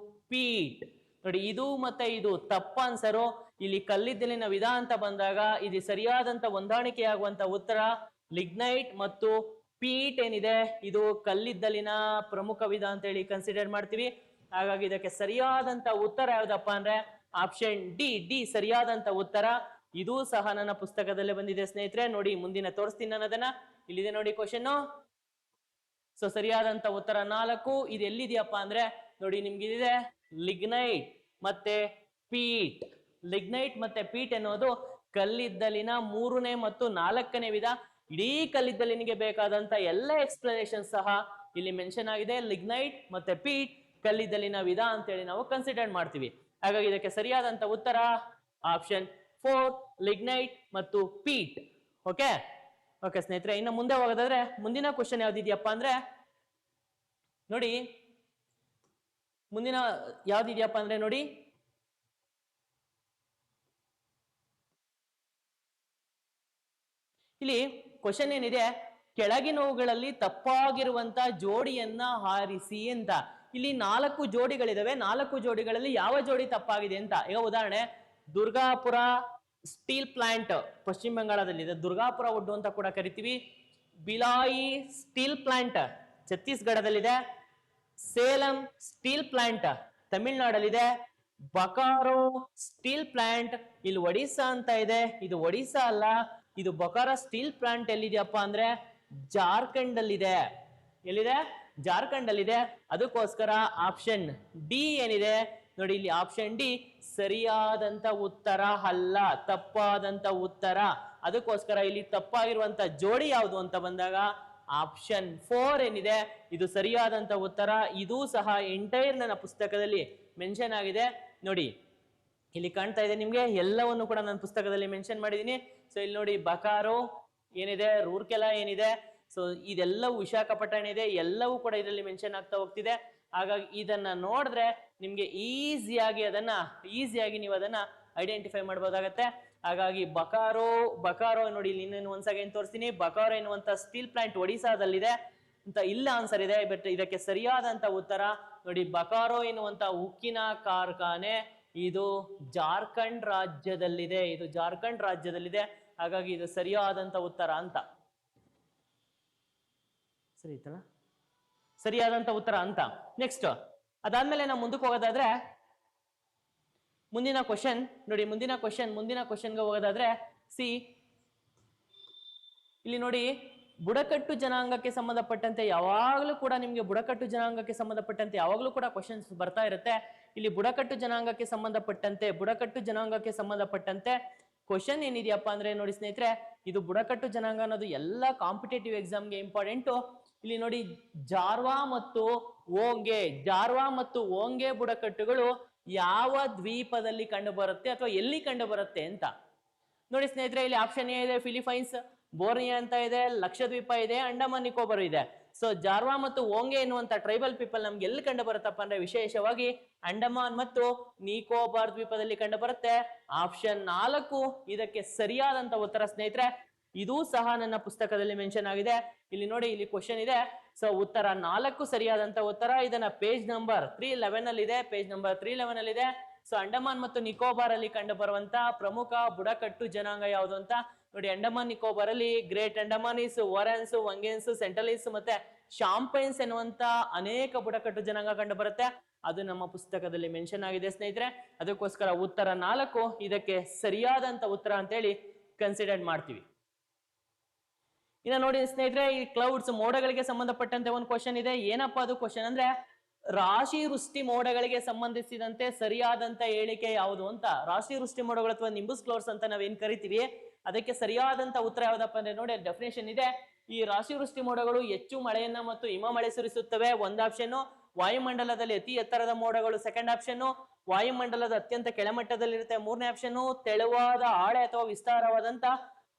ಪೀಟ್. ನೋಡಿ ಇದು ಮತ್ತೆ ಇದು ತಪ್ಪ ಆನ್ಸರು. ಇಲ್ಲಿ ಕಲ್ಲಿದ್ದಲಿನ ವಿಧ ಅಂತ ಬಂದಾಗ ಇದು ಸರಿಯಾದಂತ ಹೊಂದಾಣಿಕೆಯಾಗುವಂತ ಉತ್ತರ ಲಿಗ್ನೈಟ್ ಮತ್ತು ಪೀಟ್ ಏನಿದೆ ಇದು ಕಲ್ಲಿದ್ದಲಿನ ಪ್ರಮುಖ ವಿಧ ಅಂತ ಹೇಳಿ ಕನ್ಸಿಡರ್ ಮಾಡ್ತೀವಿ. ಹಾಗಾಗಿ ಇದಕ್ಕೆ ಸರಿಯಾದಂತ ಉತ್ತರ ಯಾವ್ದಪ್ಪ ಅಂದ್ರೆ ಆಪ್ಷನ್ ಡಿ ಸರಿಯಾದಂತ ಉತ್ತರ. ಇದೂ ಸಹ ನನ್ನ ಪುಸ್ತಕದಲ್ಲೇ ಬಂದಿದೆ ಸ್ನೇಹಿತರೆ. ನೋಡಿ ಮುಂದಿನ ತೋರಿಸ್ತೀನಿ ನಾನು ಅದನ್ನ. ಇಲ್ಲಿದೆ ನೋಡಿ ಕ್ವಶನ್. ಸೊ ಸರಿಯಾದಂತ ಉತ್ತರ 4. ಇದು ಎಲ್ಲಿದೆಯಪ್ಪ ಅಂದ್ರೆ ನೋಡಿ ನಿಮ್ಗೆ ಲಿಗ್ನೈಟ್ ಮತ್ತೆ ಪೀಟ್. ಲಿಗ್ನೈಟ್ ಮತ್ತೆ ಪೀಟ್ ಎನ್ನುವುದು ಕಲ್ಲಿದ್ದಲಿನ 3ನೇ ಮತ್ತು 4ನೇ ವಿಧ. ಇಡೀ ಕಲ್ಲಿದ್ದಲಿನಿಗೆ ಬೇಕಾದಂತ ಎಲ್ಲ ಎಕ್ಸ್ಪ್ಲನೇಷನ್ ಸಹ ಇಲ್ಲಿ ಮೆನ್ಷನ್ ಆಗಿದೆ. ಲಿಗ್ನೈಟ್ ಮತ್ತೆ ಪೀಟ್ ಕಲ್ಲಿದ್ದಲಿನ ವಿಧ ಅಂತೇಳಿ ನಾವು ಕನ್ಸಿಡರ್ ಮಾಡ್ತೀವಿ. ಹಾಗಾಗಿ ಇದಕ್ಕೆ ಸರಿಯಾದಂತ ಉತ್ತರ ಆಪ್ಷನ್ 4 ಲಿಗ್ನೈಟ್ ಮತ್ತು ಪೀಟ್. ಓಕೆ ಸ್ನೇಹಿತರೆ, ಇನ್ನು ಮುಂದೆ ಹೋಗೋದಾದ್ರೆ ಮುಂದಿನ ಕ್ವಶನ್ ಯಾವ್ದಿದ್ಯಪ್ಪ ಅಂದ್ರೆ ನೋಡಿ, ಮುಂದಿನ ಯಾವ್ದಿದ್ಯಪ್ಪ ಅಂದ್ರೆ ನೋಡಿ, ಇಲ್ಲಿ ಕ್ವಶನ್ ಏನಿದೆ, ಕೆಳಗಿನವುಗಳಲ್ಲಿ ತಪ್ಪಾಗಿರುವಂತ ಜೋಡಿಯನ್ನ ಆರಿಸಿ ಅಂತ. ಇಲ್ಲಿ 4 ಜೋಡಿಗಳಿದಾವೆ. 4 ಜೋಡಿಗಳಲ್ಲಿ ಯಾವ ಜೋಡಿ ತಪ್ಪಾಗಿದೆ ಅಂತ. ಈಗ ಉದಾಹರಣೆ, ದುರ್ಗಾಪುರ ಸ್ಟೀಲ್ ಪ್ಲಾಂಟ್ ಪಶ್ಚಿಮ ಬಂಗಾಳದಲ್ಲಿದೆ, ದುರ್ಗಾಪುರ ವುಡ್ ಅಂತ ಕೂಡ ಕರಿತೀವಿ. ಬಿಲಾಯಿ ಸ್ಟೀಲ್ ಪ್ಲಾಂಟ್ ಛತ್ತೀಸ್ಗಢದಲ್ಲಿದೆ. ಸೇಲಂ ಸ್ಟೀಲ್ ಪ್ಲಾಂಟ್ ತಮಿಳ್ನಾಡಲ್ಲಿದೆ. ಬಕಾರೋ ಸ್ಟೀಲ್ ಪ್ಲಾಂಟ್ ಇಲ್ಲಿ ಒಡಿಸ್ಸಾ ಅಂತ ಇದೆ. ಇದು ಒಡಿಸ್ಸಾ ಅಲ್ಲ, ಇದು ಬೊಕಾರೋ ಸ್ಟೀಲ್ ಪ್ಲಾಂಟ್ ಎಲ್ಲಿದೆಯಪ್ಪ ಅಂದ್ರೆ ಜಾರ್ಖಂಡ್ ಅಲ್ಲಿದೆ. ಎಲ್ಲಿದೆ? ಜಾರ್ಖಂಡ್ ಅಲ್ಲಿದೆ. ಅದಕ್ಕೋಸ್ಕರ ಆಪ್ಷನ್ ಡಿ ಏನಿದೆ ನೋಡಿ, ಇಲ್ಲಿ ಆಪ್ಷನ್ ಡಿ ಸರಿಯಾದಂತ ಉತ್ತರ ಅಲ್ಲ, ತಪ್ಪಾದಂತ ಉತ್ತರ. ಅದಕ್ಕೋಸ್ಕರ ಇಲ್ಲಿ ತಪ್ಪಾಗಿರುವಂತ ಜೋಡಿ ಯಾವುದು ಅಂತ ಬಂದಾಗ ಆಪ್ಷನ್ 4 ಏನಿದೆ ಇದು ಸರಿಯಾದಂತ ಉತ್ತರ. ಇದೂ ಸಹ ಎಂಟೈರ್ ನನ್ನ ಪುಸ್ತಕದಲ್ಲಿ ಮೆನ್ಷನ್ ಆಗಿದೆ. ನೋಡಿ ಇಲ್ಲಿ ಕಾಣ್ತಾ ಇದೆ ನಿಮ್ಗೆ, ಎಲ್ಲವನ್ನು ಕೂಡ ನನ್ನ ಪುಸ್ತಕದಲ್ಲಿ ಮೆನ್ಷನ್ ಮಾಡಿದೀನಿ. ಸೊ ಇಲ್ಲಿ ನೋಡಿ, ಬಕಾರೋ ಏನಿದೆ, ರೂರ್ಕೆಲಾ ಏನಿದೆ, ಸೊ ಇದೆಲ್ಲವೂ ವಿಶಾಖಪಟ್ಟಣ ಇದೆ, ಎಲ್ಲವೂ ಕೂಡ ಇದರಲ್ಲಿ ಮೆನ್ಷನ್ ಆಗ್ತಾ ಹೋಗ್ತಿದೆ. ಹಾಗಾಗಿ ಇದನ್ನ ನೋಡಿದ್ರೆ ನಿಮ್ಗೆ ಈಸಿಯಾಗಿ ನೀವು ಅದನ್ನ ಐಡೆಂಟಿಫೈ ಮಾಡಬಹುದಾಗತ್ತೆ. ಹಾಗಾಗಿ ಬಕಾರೋ ನೋಡಿ, ಇಲ್ಲಿ ಇನ್ನೇನು ಒಂದ್ಸಾಗ ಏನ್ ತೋರಿಸ್ತೀನಿ. ಬಕಾರೋ ಎನ್ನುವಂತ ಸ್ಟೀಲ್ ಪ್ಲಾಂಟ್ ಒಡಿಸಾದಲ್ಲಿದೆ ಅಂತ ಇಲ್ಲ ಆನ್ಸರ್ ಇದೆ. ಬಟ್ ಇದಕ್ಕೆ ಸರಿಯಾದಂತ ಉತ್ತರ ನೋಡಿ, ಬಕಾರೋ ಎನ್ನುವಂತ ಉಕ್ಕಿನ ಕಾರ್ಖಾನೆ ಇದು ಜಾರ್ಖಂಡ್ ರಾಜ್ಯದಲ್ಲಿದೆ. ಹಾಗಾಗಿ ಇದು ಸರಿಯಾದಂತ ಉತ್ತರ ಅಂತ. ಸರಿ ಇತ್ತಲ್ಲ, ಸರಿಯಾದಂತ ಉತ್ತರ ಅಂತ. ನೆಕ್ಸ್ಟ್ ಅದಾದ್ಮೇಲೆ ನಾವು ಮುಂದಕ್ಕೆ ಹೋಗೋದಾದ್ರೆ ಮುಂದಿನ ಕ್ವಶನ್ ನೋಡಿ, ಮುಂದಿನ ಕ್ವಶನ್ಗೆ ಹೋಗೋದಾದ್ರೆ ಇಲ್ಲಿ ನೋಡಿ, ಬುಡಕಟ್ಟು ಜನಾಂಗಕ್ಕೆ ಸಂಬಂಧಪಟ್ಟಂತೆ ಯಾವಾಗಲೂ ಕೂಡ ನಿಮಗೆ ಬುಡಕಟ್ಟು ಜನಾಂಗಕ್ಕೆ ಸಂಬಂಧಪಟ್ಟಂತೆ ಯಾವಾಗಲೂ ಕೂಡ ಕ್ವಶನ್ಸ್ ಬರ್ತಾ ಇರುತ್ತೆ. ಇಲ್ಲಿ ಬುಡಕಟ್ಟು ಜನಾಂಗಕ್ಕೆ ಸಂಬಂಧಪಟ್ಟಂತೆ ಕ್ವಶನ್ ಏನಿದೆಯಪ್ಪ ಅಂದ್ರೆ ನೋಡಿ ಸ್ನೇಹಿತರೆ, ಇದು ಬುಡಕಟ್ಟು ಜನಾಂಗ ಅನ್ನೋದು ಎಲ್ಲ ಕಾಂಪಿಟೇಟಿವ್ ಎಕ್ಸಾಮ್ಗೆ ಇಂಪಾರ್ಟೆಂಟು. ಇಲ್ಲಿ ನೋಡಿ ಜಾರ್ವಾ ಮತ್ತು ಓಂಗೆ ಬುಡಕಟ್ಟುಗಳು ಯಾವ ದ್ವೀಪದಲ್ಲಿ ಕಂಡು ಬರುತ್ತೆ ಅಥವಾ ಎಲ್ಲಿ ಕಂಡು ಬರುತ್ತೆ ಅಂತ ನೋಡಿ ಸ್ನೇಹಿತರೆ. ಇಲ್ಲಿ ಆಪ್ಷನ್ ಎ ಇದೆ ಫಿಲಿಪೈನ್ಸ್, ಬೋರ್ನಿಯಾ ಅಂತ ಇದೆ, ಲಕ್ಷದ್ವೀಪ ಇದೆ, ಅಂಡಮಾನ್ ನಿಕೋಬಾರ್ ಇದೆ. ಸೊ ಜಾರ್ವಾ ಮತ್ತು ಓಂಗೆ ಎನ್ನುವಂತ ಟ್ರೈಬಲ್ ಪೀಪಲ್ ನಮ್ಗೆ ಎಲ್ಲಿ ಕಂಡು ಬರುತ್ತಪ್ಪ ಅಂದ್ರೆ ವಿಶೇಷವಾಗಿ ಅಂಡಮಾನ್ ಮತ್ತು ನಿಕೋಬಾರ್ ದ್ವೀಪದಲ್ಲಿ ಕಂಡು ಬರುತ್ತೆ. ಆಪ್ಷನ್ 4 ಇದಕ್ಕೆ ಸರಿಯಾದಂತ ಉತ್ತರ ಸ್ನೇಹಿತರೆ. ಇದೂ ಸಹ ನನ್ನ ಪುಸ್ತಕದಲ್ಲಿ ಮೆನ್ಷನ್ ಆಗಿದೆ. ಇಲ್ಲಿ ನೋಡಿ, ಇಲ್ಲಿ ಕ್ವಶನ್ ಇದೆ. ಸೊ ಉತ್ತರ 4 ಸರಿಯಾದಂತ ಉತ್ತರ. ಇದನ್ನ ಪೇಜ್ ನಂಬರ್ 311 ಅಲ್ಲಿ ಇದೆ, ಪೇಜ್ ನಂಬರ್ 311 ಅಲ್ಲಿ ಇದೆ. ಸೊ ಅಂಡಮಾನ್ ಮತ್ತು ನಿಕೋಬಾರ್ ಅಲ್ಲಿ ಕಂಡು ಬರುವಂತ ಪ್ರಮುಖ ಬುಡಕಟ್ಟು ಜನಾಂಗ ಯಾವುದು ಅಂತ ನೋಡಿ. ಅಂಡಮಾನ್ ನಿಕೋಬಾರ್ ಅಲ್ಲಿ ಗ್ರೇಟ್ ಅಂಡಮಾನೀಸ್, ವರನ್ಸ್, ವಂಗೆನ್ಸ್, ಸೆಂಟ್ರಲೀಸ್ ಮತ್ತೆ ಶಾಂಪೈನ್ಸ್ ಎನ್ನುವಂತ ಅನೇಕ ಬುಡಕಟ್ಟು ಜನಾಂಗ ಕಂಡು ಬರುತ್ತೆ. ಅದು ನಮ್ಮ ಪುಸ್ತಕದಲ್ಲಿ ಮೆನ್ಷನ್ ಆಗಿದೆ ಸ್ನೇಹಿತರೆ. ಅದಕ್ಕೋಸ್ಕರ ಉತ್ತರ 4 ಇದಕ್ಕೆ ಸರಿಯಾದಂತ ಉತ್ತರ ಅಂತೇಳಿ ಕನ್ಸಿಡರ್ ಮಾಡ್ತೀವಿ. ಇನ್ನು ನೋಡಿ ಸ್ನೇಹಿತರೆ, ಈ ಕ್ಲೌಡ್ಸ್ ಮೋಡಗಳಿಗೆ ಸಂಬಂಧಪಟ್ಟಂತೆ ಒಂದು ಕ್ವಶನ್ ಇದೆ. ಏನಪ್ಪಾ ಅದು ಕ್ವಶನ್ ಅಂದ್ರೆ, ರಾಶಿ ವೃಷ್ಟಿ ಮೋಡಗಳಿಗೆ ಸಂಬಂಧಿಸಿದಂತೆ ಸರಿಯಾದಂತ ಹೇಳಿಕೆ ಯಾವುದು ಅಂತ. ರಾಶಿ ವೃಷ್ಟಿ ಮೋಡಗಳು ಅಥವಾ ನಿಂಬಸ್ ಕ್ಲೌಡ್ಸ್ ಅಂತ ನಾವೇನ್ ಕರಿತೀವಿ, ಅದಕ್ಕೆ ಸರಿಯಾದಂತ ಉತ್ತರ ಯಾವ್ದಪ್ಪ ಅಂದ್ರೆ ನೋಡಿ, ಡೆಫಿನೇಷನ್ ಇದೆ. ಈ ರಾಶಿ ವೃಷ್ಟಿ ಮೋಡಗಳು ಹೆಚ್ಚು ಮಳೆಯನ್ನ ಮತ್ತು ಹಿಮ ಮಳೆ ಸುರಿಸುತ್ತವೆ, ಒಂದ್ ಆಪ್ಷನ್. ವಾಯುಮಂಡಲದಲ್ಲಿ ಅತಿ ಎತ್ತರದ ಮೋಡಗಳು ಸೆಕೆಂಡ್ ಆಪ್ಷನ್. ವಾಯುಮಂಡಲದ ಅತ್ಯಂತ ಕೆಳಮಟ್ಟದಲ್ಲಿರುತ್ತೆ ಮೂರನೇ ಆಪ್ಷನ್. ತೆಳುವಾದ ಹಾಳೆ ಅಥವಾ ವಿಸ್ತಾರವಾದಂತ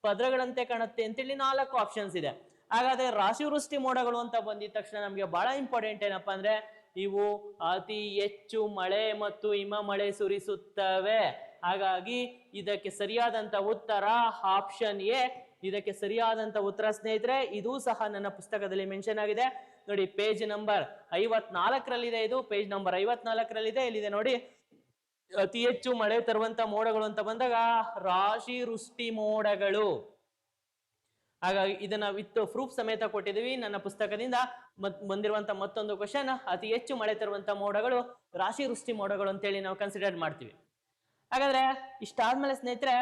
ಪದರಗಳಂತೆ ಕಾಣುತ್ತೆ ಅಂತೇಳಿ 4 ಆಪ್ಷನ್ಸ್ ಇದೆ. ಹಾಗಾದ್ರೆ ರಾಶಿವೃಷ್ಟಿ ಮೋಡಗಳು ಅಂತ ಬಂದಿದ ತಕ್ಷಣ ನಮ್ಗೆ ಬಹಳ ಇಂಪಾರ್ಟೆಂಟ್ ಏನಪ್ಪಾ ಅಂದ್ರೆ, ಇವು ಅತಿ ಹೆಚ್ಚು ಮಳೆ ಮತ್ತು ಹಿಮ ಮಳೆ ಸುರಿಸುತ್ತವೆ. ಹಾಗಾಗಿ ಇದಕ್ಕೆ ಸರಿಯಾದಂತ ಉತ್ತರ ಆಪ್ಷನ್ ಎ ಇದಕ್ಕೆ ಸರಿಯಾದಂತ ಉತ್ತರ ಸ್ನೇಹಿತರೆ. ಇದೂ ಸಹ ನನ್ನ ಪುಸ್ತಕದಲ್ಲಿ ಮೆನ್ಷನ್ ಆಗಿದೆ ನೋಡಿ. ಪೇಜ್ ನಂಬರ್ 54ರಲ್ಲಿದೆ, ಇದು ಪೇಜ್ ನಂಬರ್ 54ರಲ್ಲಿದೆ. ಇಲ್ಲಿದೆ ನೋಡಿ, ಅತಿ ಹೆಚ್ಚು ಮಳೆ ತರುವಂತ ಮೋಡಗಳು ಅಂತ ಬಂದಾಗ ರಾಶಿ ವೃಷ್ಟಿ ಮೋಡಗಳು. ಹಾಗಾಗಿ ಇದನ್ನ ವಿತ್ ಪ್ರೂಫ್ ಸಮೇತ ಕೊಟ್ಟಿದ್ದೀವಿ ನನ್ನ ಪುಸ್ತಕದಿಂದ. ಬಂದಿರುವಂತ ಮತ್ತೊಂದು ಕ್ವಶನ್, ಅತಿ ಹೆಚ್ಚು ಮಳೆ ತರುವಂತ ಮೋಡಗಳು ರಾಶಿ ವೃಷ್ಟಿ ಮೋಡಗಳು ಅಂತೇಳಿ ನಾವು ಕನ್ಸಿಡರ್ ಮಾಡ್ತೀವಿ. ಹಾಗಾದ್ರೆ ಇಷ್ಟಾದ್ಮೇಲೆ ಸ್ನೇಹಿತರೆ,